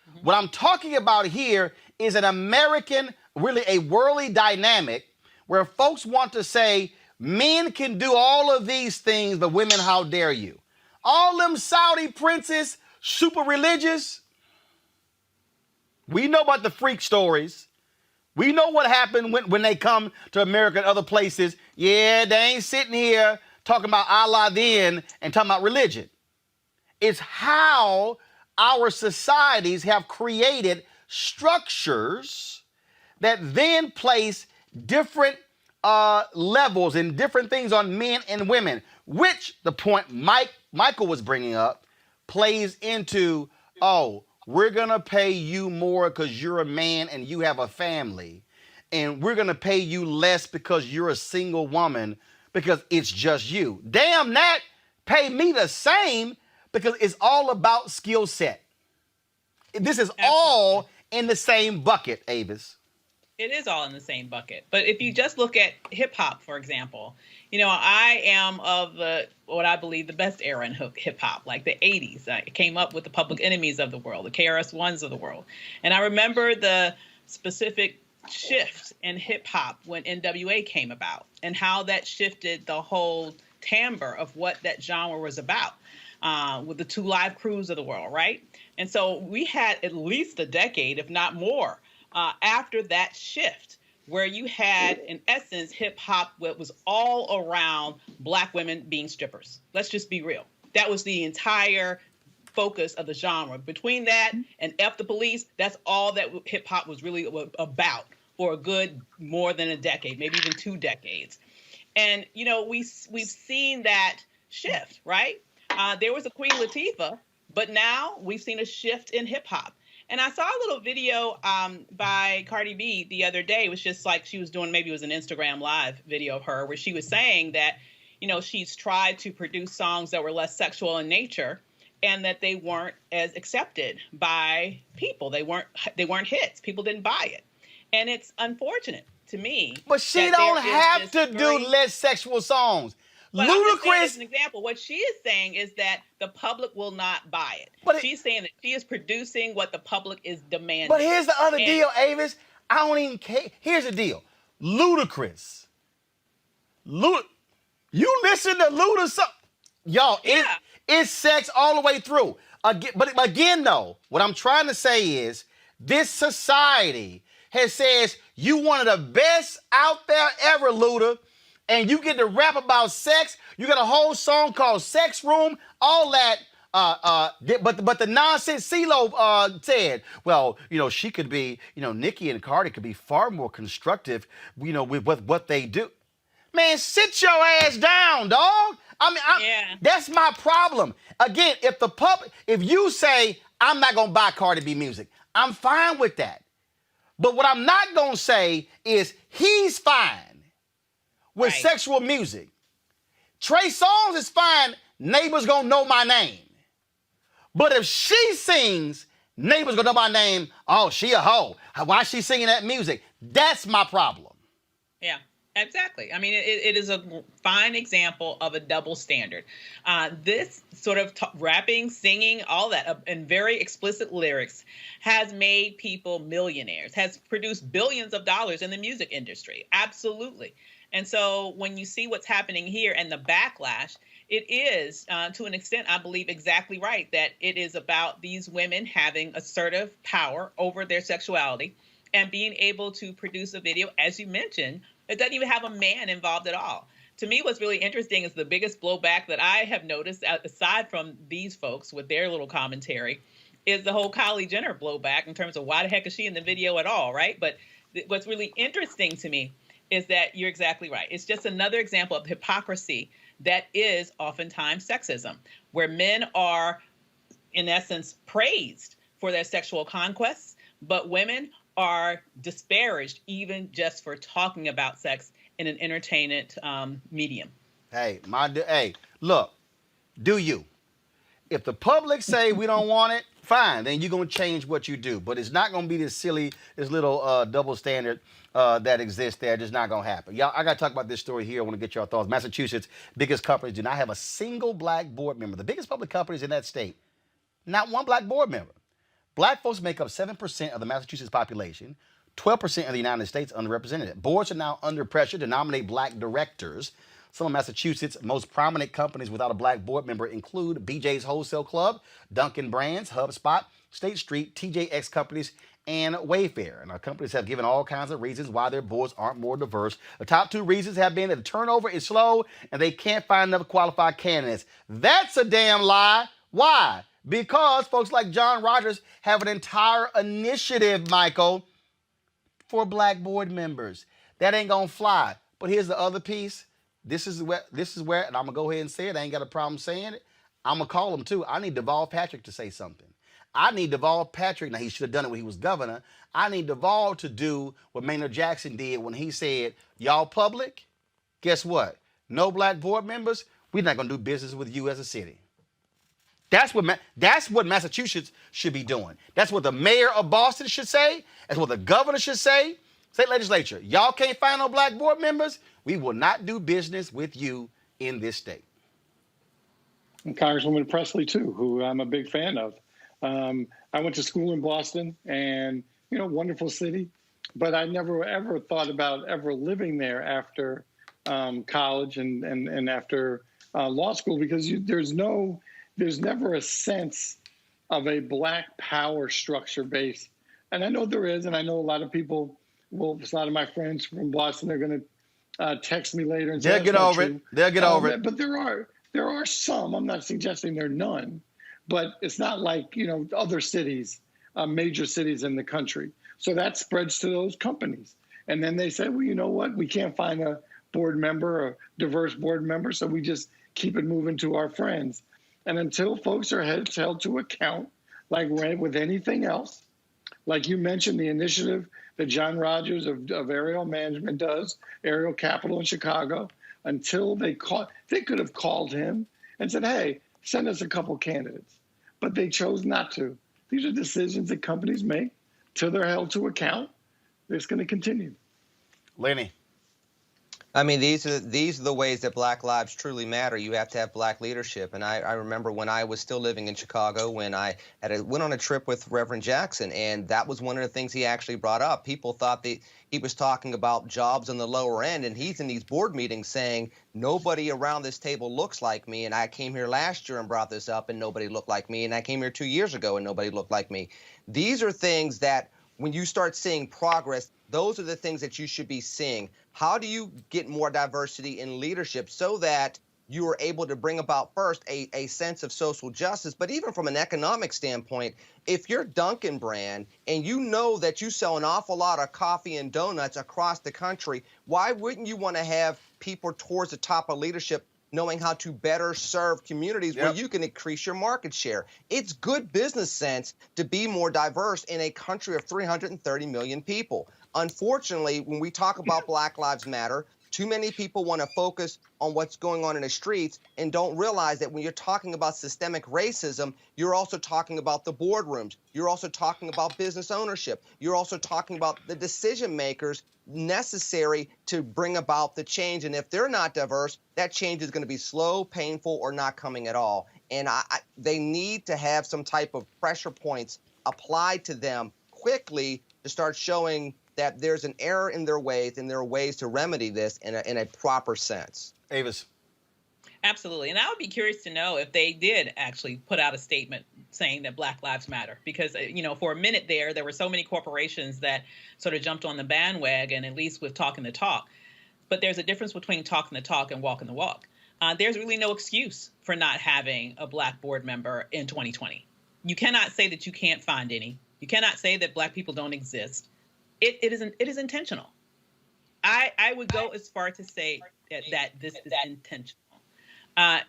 Speaker 1: Mm-hmm. What I'm talking about here is an American, really a worldly dynamic where folks want to say men can do all of these things, but women, how dare you? All them Saudi princes, super religious. We know about the freak stories. We know what happened when they come to America and other places. Yeah, they ain't sitting here talking about Allah then and talking about religion. It's how our societies have created structures that then place different levels and different things on men and women, which the point Michael was bringing up plays into, we're going to pay you more because you're a man and you have a family, and we're going to pay you less because you're a single woman because it's just you. Damn that, pay me the same because it's all about skill set. This is all in the same bucket, Avis.
Speaker 6: It is all in the same bucket. But if you just look at hip hop, for example, I am of what I believe the best era in hip hop, like the 80s. I came up with the Public Enemies of the world, the KRS-Ones of the world. And I remember the specific shift in hip hop when NWA came about and how that shifted the whole timbre of what that genre was about. With the 2 Live Crews of the world, right? And so we had at least a decade, if not more, after that shift, where you had, in essence, hip-hop that was all around Black women being strippers. Let's just be real. That was the entire focus of the genre. Between that and F the Police, that's all that hip-hop was really about for a good more than a decade, maybe even 2 decades. And, we've seen that shift, right? There was a Queen Latifah, but now we've seen a shift in hip hop. And I saw a little video by Cardi B the other day. It was just like she was doing, maybe it was an Instagram live video of her, where she was saying that, she's tried to produce songs that were less sexual in nature and that they weren't as accepted by people. They weren't hits. People didn't buy it. And it's unfortunate to me.
Speaker 1: But she don't have to do less sexual songs.
Speaker 6: But I'm just saying,
Speaker 1: Ludacris.
Speaker 6: as an example, what she is saying is that the public will not buy it.
Speaker 1: But
Speaker 6: She's saying that she is producing what the public is demanding.
Speaker 1: But here's the other
Speaker 6: And-
Speaker 1: deal, Avis. I don't even care. Here's the deal. Ludacris. You listen to Luda, y'all,
Speaker 6: Yeah.
Speaker 1: it's sex all the way through. But again, though, what I'm trying to say is this society has says you one of the best out there ever, Luda, and you get to rap about sex. You got a whole song called Sex Room, all that. But the nonsense CeeLo said, well, she could be, Nicki and Cardi could be far more constructive, with what they do. Man, sit your ass down, dog. That's my problem. Again, if you say, I'm not going to buy Cardi B music, I'm fine with that. But what I'm not going to say is he's fine with sexual music. Trey Songz is fine. Neighbors going to know my name. But if she sings, neighbors going to know my name. Oh, she a hoe. Why is she singing that music? That's my problem.
Speaker 6: Yeah. Exactly. I mean, it is a fine example of a double standard. This sort of rapping, singing, all that, and very explicit lyrics has made people millionaires, has produced billions of dollars in the music industry. Absolutely. And so when you see what's happening here and the backlash, it is, to an extent, I believe exactly right, that it is about these women having assertive power over their sexuality and being able to produce a video, as you mentioned, it doesn't even have a man involved at all. To me, what's really interesting is the biggest blowback that I have noticed, aside from these folks with their little commentary, is the whole Kylie Jenner blowback in terms of why the heck is she in the video at all, right? But what's really interesting to me is that you're exactly right. It's just another example of hypocrisy that is oftentimes sexism, where men are, in essence, praised for their sexual conquests, but women are disparaged even just for talking about sex in an entertainment medium.
Speaker 1: Hey, look, do you? If the public say we don't want it, fine, then you're going to change what you do. But it's not going to be this little double standard that exists there. It's just not going to happen. Y'all, I got to talk about this story here. I want to get your thoughts. Massachusetts, biggest companies do not have a single black board member. The biggest public companies in that state, not one black board member. Black folks make up 7% of the Massachusetts population, 12% of the United States underrepresented. Boards are now under pressure to nominate black directors. Some of Massachusetts' most prominent companies without a black board member include BJ's Wholesale Club, Dunkin' Brands, HubSpot, State Street, TJX Companies, and Wayfair. And our companies have given all kinds of reasons why their boards aren't more diverse. The top two reasons have been that the turnover is slow and they can't find enough qualified candidates. That's a damn lie. Why? Because folks like John Rogers have an entire initiative, Michael, for black board members. That ain't gonna fly. But here's the other piece. This is where, and I'm gonna go ahead and say it. I ain't got a problem saying it. I'm gonna call him too. I need Deval Patrick to say something. I need Deval Patrick. Now he should have done it when he was governor. I need Deval to do what Maynard Jackson did when he said, "Y'all public, guess what? No black board members. We're not gonna do business with you as a city." That's what Massachusetts should be doing. That's what the mayor of Boston should say. That's what the governor should say. State legislature, y'all can't find no black board members. We will not do business with you in this state.
Speaker 7: And Congresswoman Presley, too, who I'm a big fan of. I went to school in Boston and, wonderful city. But I never, ever thought about ever living there after college and after law school because there's never a sense of a black power structure base. And I know there is, and I know a lot of people, a lot of my friends from Boston are going to text me later and say,
Speaker 1: They'll get over it. They'll get over it.
Speaker 7: But there are some, I'm not suggesting there are none, but it's not like, other cities, major cities in the country. So that spreads to those companies. And then they say, well, you know what? We can't find a board member, a diverse board member, so we just keep it moving to our friends. And until folks are held to account, like with anything else, like you mentioned, the initiative that John Rogers of Aerial Management does, Aerial Capital in Chicago, until they could have called him and said, hey, send us a couple candidates. But they chose not to. These are decisions that companies make till they're held to account. It's going to continue.
Speaker 1: Lenny.
Speaker 9: I mean, these are the ways that Black lives truly matter. You have to have Black leadership. And I remember when I was still living in Chicago, when I went on a trip with Reverend Jackson, and that was one of the things he actually brought up. People thought that he was talking about jobs on the lower end, and he's in these board meetings saying, nobody around this table looks like me, and I came here last year and brought this up, and nobody looked like me, and I came here 2 years ago, and nobody looked like me. These are things that when you start seeing progress, those are the things that you should be seeing. How do you get more diversity in leadership so that you are able to bring about first a sense of social justice, but even from an economic standpoint, if you're Dunkin' brand and you know that you sell an awful lot of coffee and donuts across the country, why wouldn't you want to have people towards the top of leadership knowing how to better serve communities where you can increase your market share? It's good business sense to be more diverse in a country of 330 million people. Unfortunately, when we talk about Black Lives Matter, too many people want to focus on what's going on in the streets and don't realize that when you're talking about systemic racism, you're also talking about the boardrooms. You're also talking about business ownership. You're also talking about the decision makers necessary to bring about the change. And if they're not diverse, that change is going to be slow, painful, or not coming at all. And they need to have some type of pressure points applied to them quickly to start showing that there's an error in their ways, and there are ways to remedy this in a proper sense.
Speaker 1: Avis.
Speaker 6: Absolutely. And I would be curious to know if they did actually put out a statement saying that Black Lives Matter, because, for a minute there were so many corporations that sort of jumped on the bandwagon, at least with talking the talk. But there's a difference between talking the talk and walking the walk. There's really no excuse for not having a Black board member in 2020. You cannot say that you can't find any. You cannot say that Black people don't exist. It is intentional. I would go as far to say that this is intentional.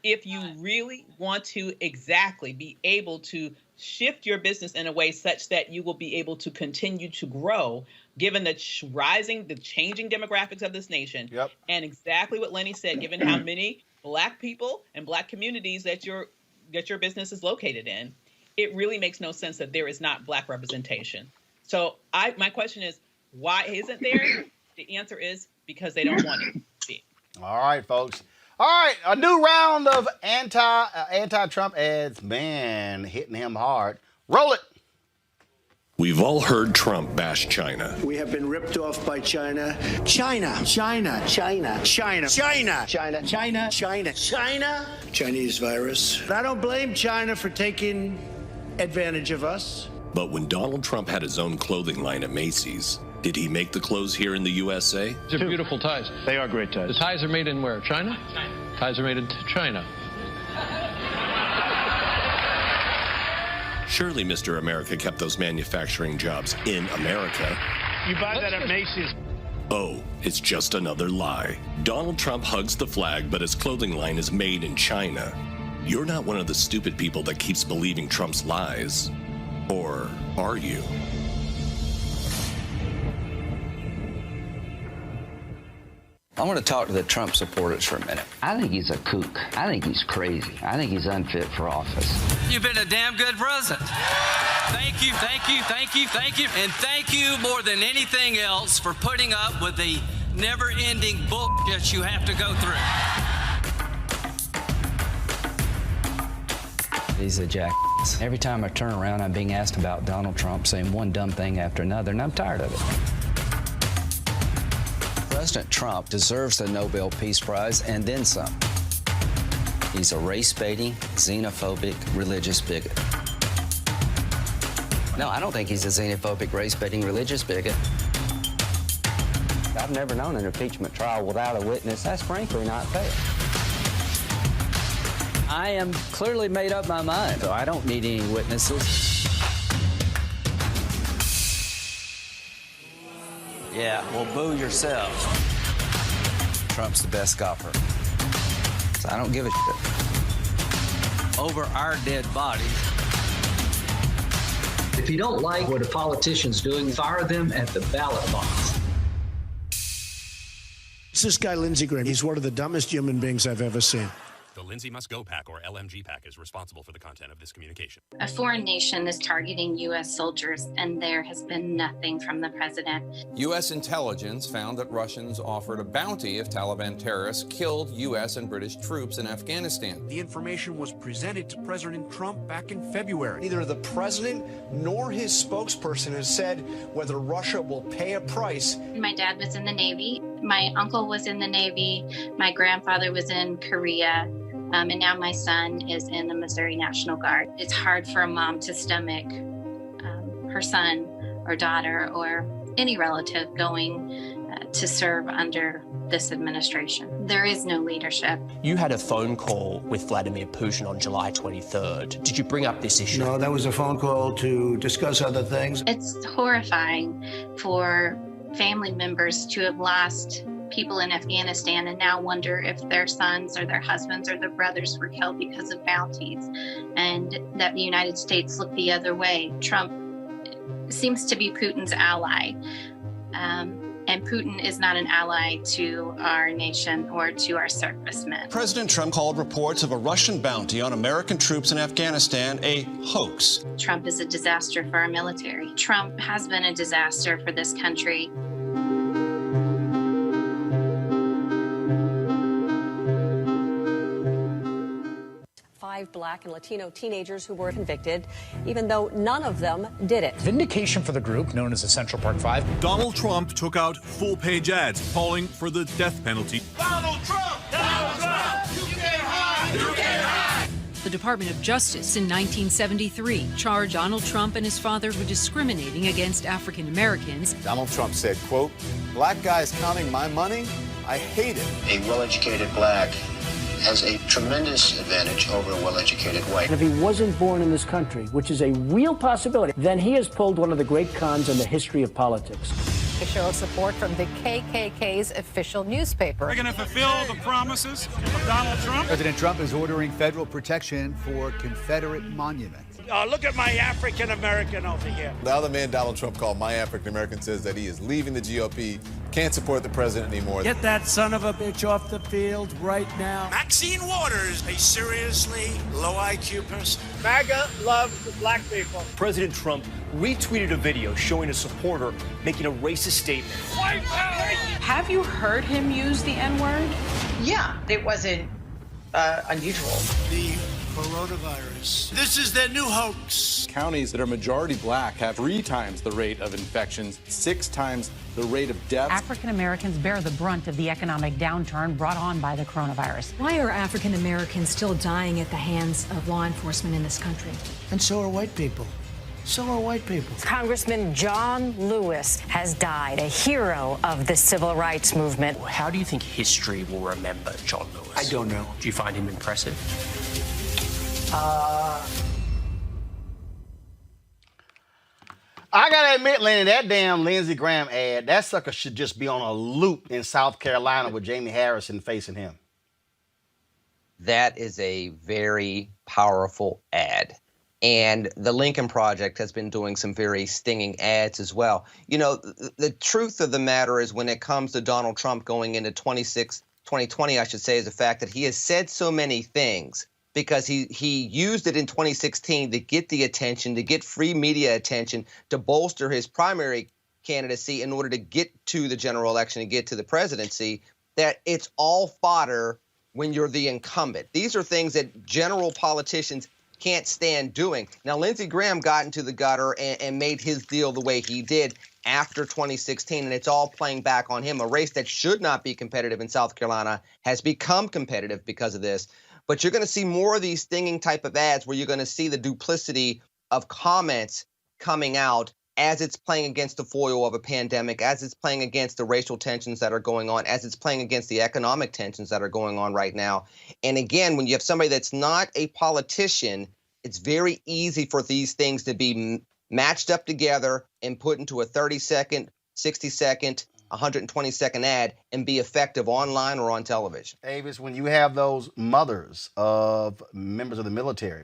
Speaker 6: If you really want to exactly be able to shift your business in a way such that you will be able to continue to grow, given the changing demographics of this nation, and exactly what Lenny said, given how many Black people and Black communities that your business is located in, it really makes no sense that there is not Black representation. So my question is, why isn't there? The answer is because they don't want it to be.
Speaker 1: All right, folks. All right, a new round of anti-Trump ads. Man, hitting him hard. Roll it.
Speaker 13: We've all heard Trump bash China.
Speaker 11: We have been ripped off by China. China. China. China. China. China. China. China. China. China. Chinese virus. I don't blame China for taking advantage of us.
Speaker 13: But when Donald Trump had his own clothing line at Macy's, did he make the clothes here in the USA?
Speaker 14: These are beautiful ties.
Speaker 11: They are great ties.
Speaker 14: The ties are made in where? China? Ties are made in China.
Speaker 13: Surely Mr. America kept those manufacturing jobs in America.
Speaker 11: You buy that at Macy's.
Speaker 13: Oh, it's just another lie. Donald Trump hugs the flag, but his clothing line is made in China. You're not one of the stupid people that keeps believing Trump's lies. Or are you?
Speaker 15: I want to talk to the Trump supporters for a minute. I think he's a kook. I think he's crazy. I think he's unfit for office.
Speaker 16: You've been a damn good president. Thank you, thank you, thank you, thank you. And thank you more than anything else for putting up with the never-ending bullshit you have to go through.
Speaker 15: He's a jackass. Every time I turn around, I'm being asked about Donald Trump, saying one dumb thing after another, and I'm tired of it. President Trump deserves the Nobel Peace Prize and then some. He's a race-baiting, xenophobic, religious bigot. No, I don't think he's a xenophobic, race-baiting, religious bigot. I've never known an impeachment trial without a witness. That's frankly not fair. I am clearly made up my mind, so I don't need any witnesses. Yeah, well, boo yourself. Trump's the best golfer. So I don't give a shit. Over our dead bodies.
Speaker 17: If you don't like what a politician's doing, fire them at the ballot box.
Speaker 11: It's this guy, Lindsey Graham. He's one of the dumbest human beings I've ever seen.
Speaker 18: The Lindsay Must Go PAC, or LMG PAC, is responsible for the content of this communication.
Speaker 19: A foreign nation is targeting U.S. soldiers, and there has been nothing from the president.
Speaker 20: U.S. intelligence found that Russians offered a bounty if Taliban terrorists killed U.S. and British troops in Afghanistan.
Speaker 21: The information was presented to President Trump back in February. Neither the president nor his spokesperson has said whether Russia will pay a price.
Speaker 19: My dad was in the Navy. My uncle was in the Navy. My grandfather was in Korea. And now my son is in the Missouri National Guard. It's hard for a mom to stomach her son or daughter or any relative going to serve under this administration. There is no leadership.
Speaker 22: You had a phone call with Vladimir Putin on July 23rd. Did you bring up this issue?
Speaker 11: No, that was a phone call to discuss other things.
Speaker 19: It's horrifying for family members to have lost people in Afghanistan and now wonder if their sons or their husbands or their brothers were killed because of bounties, and that the United States looked the other way. Trump seems to be Putin's ally, and Putin is not an ally to our nation or to our servicemen.
Speaker 23: President Trump called reports of a Russian bounty on American troops in Afghanistan a hoax.
Speaker 19: Trump is a disaster for our military. Trump has been a disaster for this country.
Speaker 24: Black and Latino teenagers who were convicted, even though none of them did it.
Speaker 25: Vindication for the group known as the Central Park Five.
Speaker 26: Donald Trump took out full-page ads calling for the death penalty.
Speaker 27: Donald Trump! Donald Trump! You can't hide! You can't hide!
Speaker 28: The Department of Justice in 1973 charged Donald Trump and his father with discriminating against African Americans.
Speaker 29: Donald Trump said, quote, "Black guys counting my money? I hate it."
Speaker 30: A well-educated black has a tremendous advantage over a well-educated white.
Speaker 31: If he wasn't born in this country, which is a real possibility, then he has pulled one of the great cons in the history of politics.
Speaker 32: A show of support from the KKK's official newspaper.
Speaker 33: They're going to fulfill the promises of Donald Trump.
Speaker 34: President Trump is ordering federal protection for Confederate monuments.
Speaker 33: Look at my African American over here.
Speaker 29: The other man Donald Trump called my African American says that he is leaving the GOP, can't support the president anymore.
Speaker 33: Get that son of a bitch off the field right now. Maxine Waters, a seriously low IQ person. MAGA loves the black people.
Speaker 35: President Trump retweeted a video showing a supporter making a racist statement.
Speaker 33: White power!
Speaker 36: Have you heard him use the N-word?
Speaker 37: Yeah, it wasn't unusual.
Speaker 33: The coronavirus. This is their new hoax.
Speaker 29: Counties that are majority black have 3 times the rate of infections, 6 times the rate of deaths.
Speaker 38: African Americans bear the brunt of the economic downturn brought on by the coronavirus.
Speaker 39: Why are African Americans still dying at the hands of law enforcement in this country?
Speaker 11: And so are white people. So are white people.
Speaker 39: Congressman John Lewis has died, a hero of the civil rights movement.
Speaker 22: How do you think history will remember John Lewis?
Speaker 11: I don't know.
Speaker 22: Do you find him impressive?
Speaker 1: I gotta admit, Lenny, that damn Lindsey Graham ad, that sucker should just be on a loop in South Carolina with Jamie Harrison facing him.
Speaker 9: That is a very powerful ad. And the Lincoln Project has been doing some very stinging ads as well. You know, the truth of the matter is when it comes to Donald Trump going into 2020, I should say, is the fact that he has said so many things because he used it in 2016 to get the attention, to get free media attention, to bolster his primary candidacy in order to get to the general election and get to the presidency, that it's all fodder when you're the incumbent. These are things that general politicians can't stand doing. Now, Lindsey Graham got into the gutter and made his deal the way he did after 2016, and it's all playing back on him. A race that should not be competitive in South Carolina has become competitive because of this. But you're going to see more of these stinging type of ads where you're going to see the duplicity of comments coming out as it's playing against the foil of a pandemic, as it's playing against the racial tensions that are going on, as it's playing against the economic tensions that are going on right now. And again, when you have somebody that's not a politician, it's very easy for these things to be matched up together and put into a 30-second, 60-second, 120-second ad and be effective online or on television.
Speaker 1: Avis, when you have those mothers of members of the military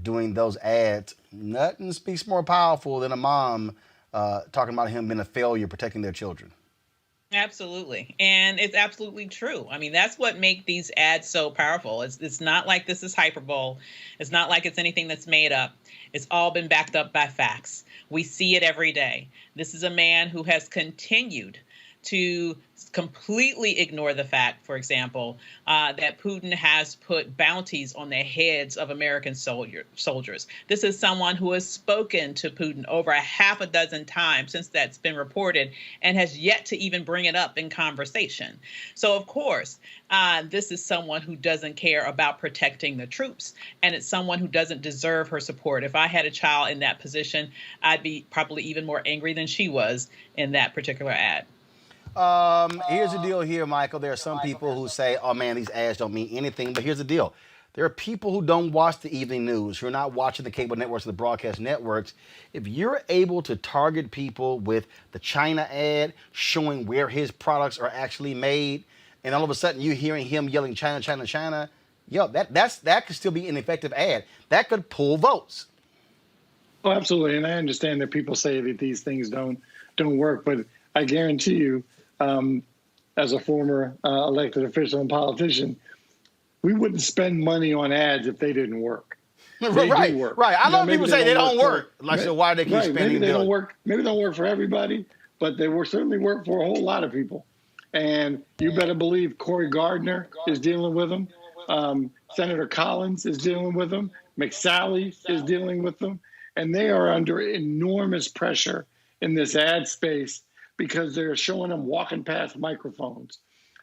Speaker 1: doing those ads, nothing speaks more powerful than a mom talking about him being a failure protecting their children.
Speaker 2: Absolutely. And it's absolutely true. I mean, that's what makes these ads so powerful. It's not like this is hyperbole. It's not like it's anything that's made up. It's all been backed up by facts. We see it every day. This is a man who has continued to completely ignore the fact, for example, that Putin has put bounties on the heads of American soldiers. This is someone who has spoken to Putin over a half a dozen times since that's been reported and has yet to even bring it up in conversation. So, of course, this is someone who doesn't care about protecting the troops, and it's someone who doesn't deserve her support. If I had a child in that position, I'd be probably even more angry than she was in that particular ad.
Speaker 1: Here's the deal here, Michael. There are some people who say, oh, man, these ads don't mean anything. But here's the deal. There are people who don't watch the evening news, who are not watching the cable networks or the broadcast networks. If you're able to target people with the China ad showing where his products are actually made, and all of a sudden you're hearing him yelling China, China, China, that could still be an effective ad. That could pull votes.
Speaker 3: Oh, absolutely. And I understand that people say that these things don't work, but I guarantee you, as a former elected official and politician, we wouldn't spend money on ads if they didn't work. They do work.
Speaker 1: Right. I know people say they don't work. So why do they keep spending?
Speaker 3: Maybe they don't work. Maybe they don't work for everybody, but they certainly work for a whole lot of people. And you better believe Cory Gardner is dealing with them. Senator Collins is dealing with them. McSally is dealing with them. And they are under enormous pressure in this ad space because they're showing them walking past microphones,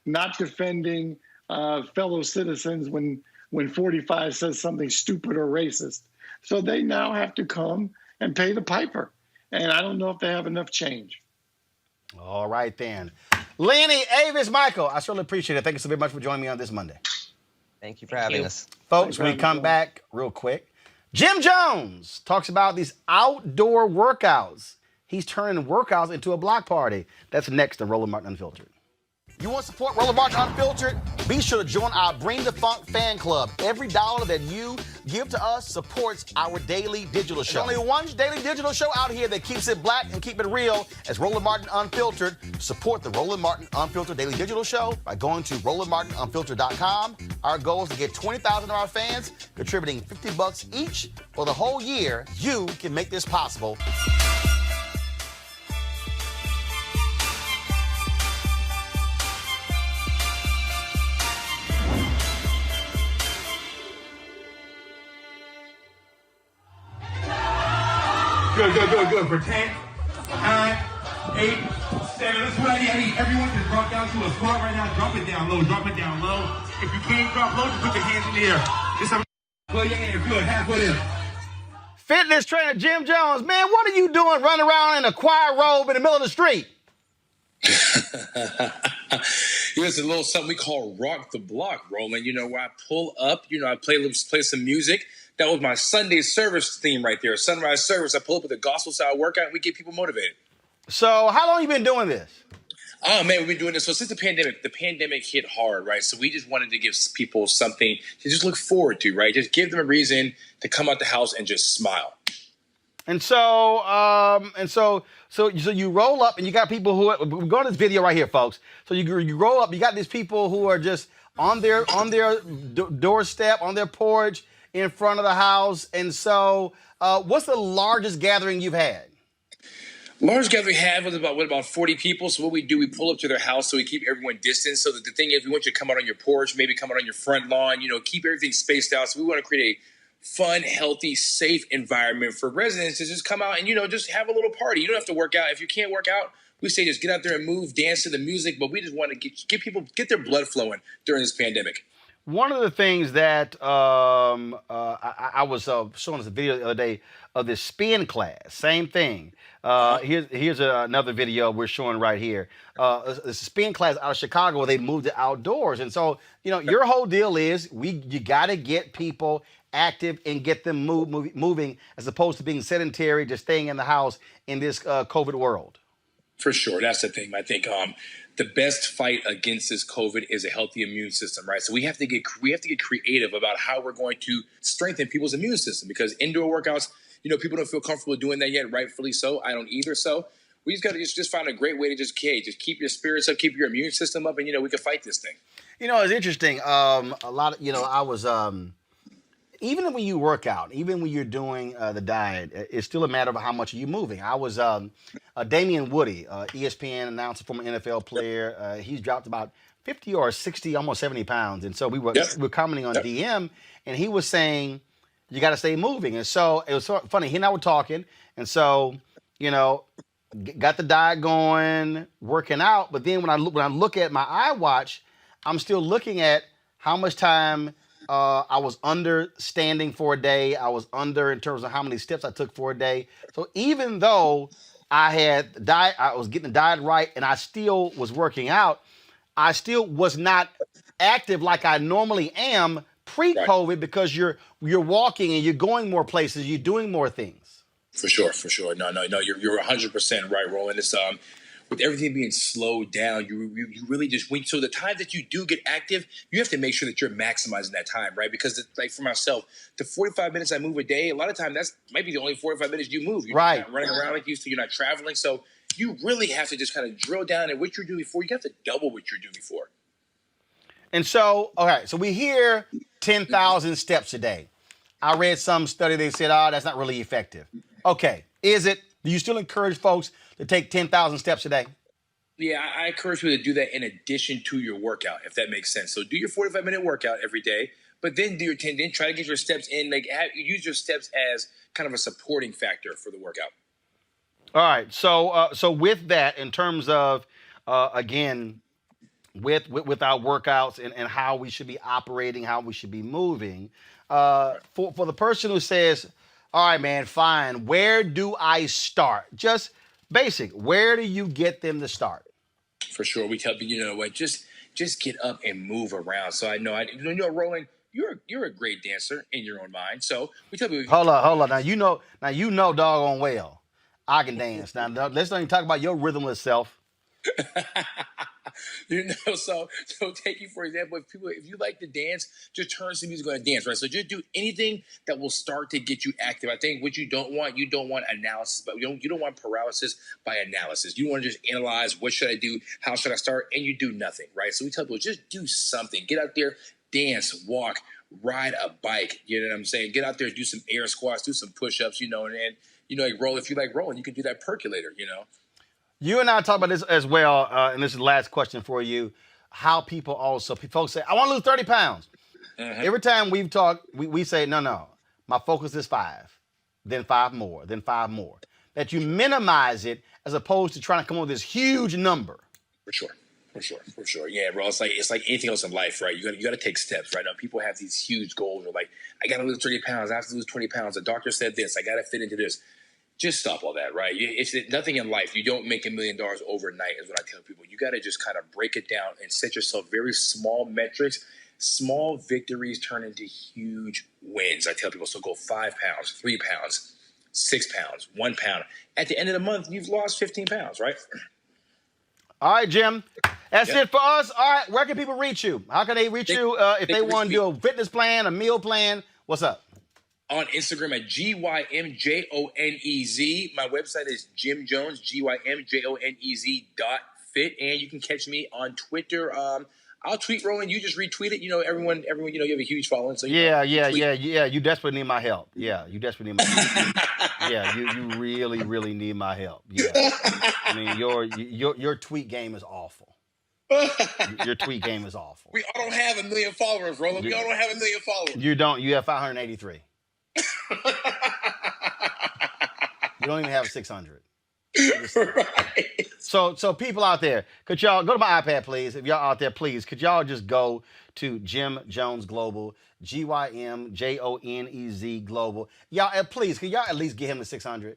Speaker 3: not defending fellow citizens when 45 says something stupid or racist. So they now have to come and pay the piper. And I don't know if they have enough change.
Speaker 1: All right, then. Lenny, Avis, Michael, I certainly appreciate it. Thank you so very much for joining me on this Monday.
Speaker 9: Thank you for having us.
Speaker 1: Folks, when we come back real quick, Jim Jones talks about these outdoor workouts. He's turning workouts into a block party. That's next on Roland Martin Unfiltered. You want to support Roland Martin Unfiltered? Be sure to join our Bring the Funk fan club. Every dollar that you give to us supports our daily digital show. There's only one daily digital show out here that keeps it black and keep it real as Roland Martin Unfiltered. Support the Roland Martin Unfiltered daily digital show by going to RolandMartinUnfiltered.com. Our goal is to get 20,000 of our fans contributing $50 each for the whole year. You can make this possible.
Speaker 27: Good. For 10, 9, 8, 7. Let's put I need everyone to drop down to a squat right now. Drop it down low. If you can't drop low, just put your hands in the air. Just put your hands good. Halfway there.
Speaker 1: Fitness trainer Jim Jones, man, what are you doing running around in a choir robe in the middle of the street?
Speaker 4: It's a little something we call Rock the Block, Roland. Where I pull up, I play some music. That was my Sunday service theme right there. Sunrise service. I pull up with a gospel style workout and we get people motivated.
Speaker 1: So how long you been doing this?
Speaker 4: Oh, man, we've been doing this. So since the pandemic hit hard, right? So we just wanted to give people something to just look forward to, right? Just give them a reason to come out the house and just smile.
Speaker 1: And so you roll up and you got people who we're going to this video right here, folks. So you roll up, you got these people who are just on their doorstep, on their porch, in front of the house. And so what's the largest gathering you've had?
Speaker 4: Largest gathering we had was about 40 people. So what we do, we pull up to their house, so we keep everyone distant. So that the thing is, we want you to come out on your porch, maybe come out on your front lawn, keep everything spaced out. So we want to create a fun, healthy, safe environment for residents to just come out and, just have a little party. You don't have to work out. If you can't work out, we say just get out there and move, dance to the music. But we just want to get people, get their blood flowing during this pandemic.
Speaker 1: One of the things that I was showing us a video the other day of this spin class, same thing. Here's another video we're showing right here. A spin class out of Chicago where they moved it outdoors. And so, your whole deal is you got to get people active and get them moving as opposed to being sedentary, just staying in the house in this COVID world.
Speaker 4: For sure. That's the thing. I think the best fight against this COVID is a healthy immune system, right? So we have to get creative about how we're going to strengthen people's immune system, because indoor workouts, people don't feel comfortable doing that yet, rightfully so. I don't either. So We just got to just find a great way to just keep your spirits up, keep your immune system up, and we can fight this thing.
Speaker 1: It's interesting. A lot of I was even when you work out, even when you're doing the diet, it's still a matter of how much are you moving. I was Damian Woody, ESPN announcer, former NFL player. He's dropped about 50 or 60, almost 70 pounds, and so we were commenting on DM, and he was saying you got to stay moving, and so it was so funny. He and I were talking, and so got the diet going, working out, but then when I look at my iWatch, I'm still looking at how much time I was under standing for a day. I was under in terms of how many steps I took for a day. So even though I was getting the diet right, and I still was working out, I still was not active like I normally am pre-COVID because you're walking and you're going more places, you're doing more things.
Speaker 4: For sure. No, you're 100% right, Roland. It's with everything being slowed down, you really just wait. So the time that you do get active, you have to make sure that you're maximizing that time, right? Because like for myself, the 45 minutes I move a day, a lot of time that's maybe the only 45 minutes you move. You're not running around like you used to. You're not traveling. So you really have to just kind of drill down at what you're doing before. You have to double what you're doing before.
Speaker 1: And so, okay, so we hear 10,000 steps a day. I read some study, they said, that's not really effective. Okay, is it? Do you still encourage folks to take 10,000 steps a day?
Speaker 4: Yeah, I encourage people to do that in addition to your workout, if that makes sense. So do your 45-minute workout every day, but then do your 10. Then try to get your steps in. Use your steps as kind of a supporting factor for the workout.
Speaker 1: All right. So with that, in terms of again, with our workouts and how we should be operating, how we should be moving, for the person who says, all right, man, fine. Where do I start? Just basic. Where do you get them to start?
Speaker 4: For sure. We tell people, just get up and move around. So I know, Roland, you're a great dancer in your own mind. So we tell people.
Speaker 1: Hold on. Now you know doggone well I can dance. Now let's not even talk about your rhythmless self.
Speaker 4: So take you for example, if you like to dance, just turn some music on and dance, right? So just do anything that will start to get you active. I think what you don't want analysis, but you don't want paralysis by analysis. You want to just analyze, what should I do? How should I start? And you do nothing, right? So we tell people, just do something. Get out there, dance, walk, ride a bike. You know what I'm saying? Get out there, do some air squats, do some push-ups, and roll. If you like rolling, you can do that percolator,
Speaker 1: You and I talk about this as well, and this is the last question for you. How folks say, I want to lose 30 pounds. Mm-hmm. Every time we've talked, we say, no, my focus is 5, then 5 more, then 5 more. That you minimize it as opposed to trying to come up with this huge number.
Speaker 4: For sure. Yeah, bro. It's like anything else in life, right? You got to take steps, right? Now, people have these huge goals. They're like, I got to lose 30 pounds. I have to lose 20 pounds. The doctor said this. I got to fit into this. Just stop all that, right? It's nothing in life. You don't make $1 million overnight, is what I tell people. You got to just kind of break it down and set yourself very small metrics. Small victories turn into huge wins. I tell people, so go 5 pounds, 3 pounds, 6 pounds, 1 pound. At the end of the month, you've lost 15 pounds, right?
Speaker 1: All right, Jim. That's it for us. All right, where can people reach you? How can they reach you if they want to do a fitness plan, a meal plan? What's up?
Speaker 4: On Instagram at GYMJONEZ. My website is Jim Jones, GYMJONEZ.fit. And you can catch me on Twitter. I'll tweet, Roland. You just retweet it. Everyone, you have a huge following. So
Speaker 1: yeah. You desperately need my help. Yeah, you desperately need my help. Yeah, you really, really need my help. Yeah. I mean, your tweet game is awful. Your tweet game is awful.
Speaker 4: We all don't have 1 million followers, Roland. We all don't have 1 million followers.
Speaker 1: You don't. You have 583. You don't even have 600. Right. So people out there, could y'all go to my iPad, please? If y'all out there, please, could y'all just go to Jim Jones Global, GYMJONEZ Global. Y'all, please, can y'all at least get him to 600?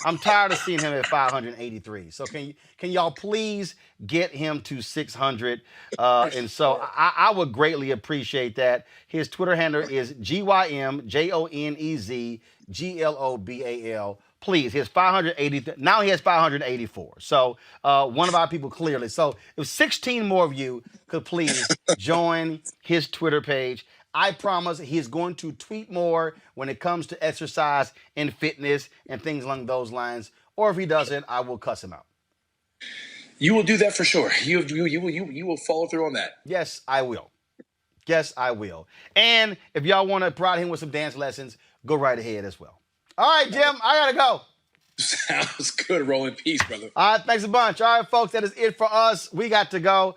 Speaker 1: I'm tired of seeing him at 583. So can y'all please get him to 600? And so I would greatly appreciate that. His Twitter handle is GYMJONEZGLOBAL. Please, his 580. Now he has 584. So one of our people clearly. So if 16 more of you could please join his Twitter page, I promise he's going to tweet more when it comes to exercise and fitness and things along those lines. Or if he doesn't, I will cuss him out.
Speaker 4: You will do that for sure. You will follow through on that.
Speaker 1: Yes, I will. Yes, I will. And if y'all want to provide him with some dance lessons, go right ahead as well. All right, Jim, I got to go.
Speaker 4: Sounds good, Roland. Peace, brother.
Speaker 1: All right, thanks a bunch. All right, folks, that is it for us. We got to go.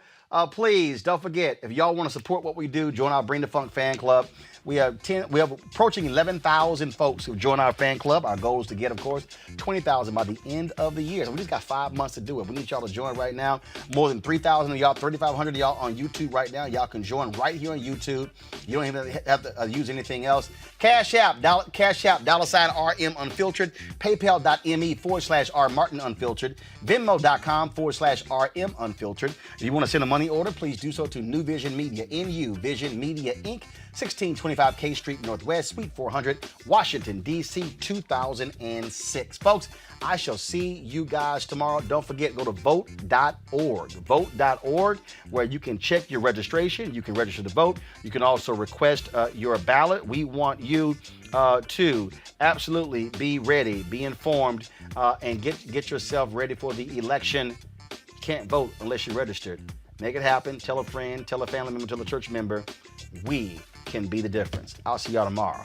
Speaker 1: Please don't forget, if y'all want to support what we do, join our Bring the Funk fan club. We have approaching 11,000 folks who join our fan club. Our goal is to get, of course, 20,000 by the end of the year. So we just got 5 months to do it. We need y'all to join right now. More than 3,000 of y'all, 3,500 of y'all on YouTube right now. Y'all can join right here on YouTube. You don't even have to use anything else. Cash App, $RM Unfiltered, PayPal.me/R Martin Unfiltered, Venmo.com/RM Unfiltered. If you want to send a money order, please do so to New Vision Media, NU Vision Media Inc., 1625 K Street Northwest, Suite 400, Washington, D.C., 2006. Folks, I shall see you guys tomorrow. Don't forget, go to vote.org. Vote.org, where you can check your registration. You can register to vote. You can also request your ballot. We want you to absolutely be ready, be informed, and get yourself ready for the election. You can't vote unless you're registered. Make it happen. Tell a friend, tell a family member, tell a church member. We can be the difference. I'll see y'all tomorrow.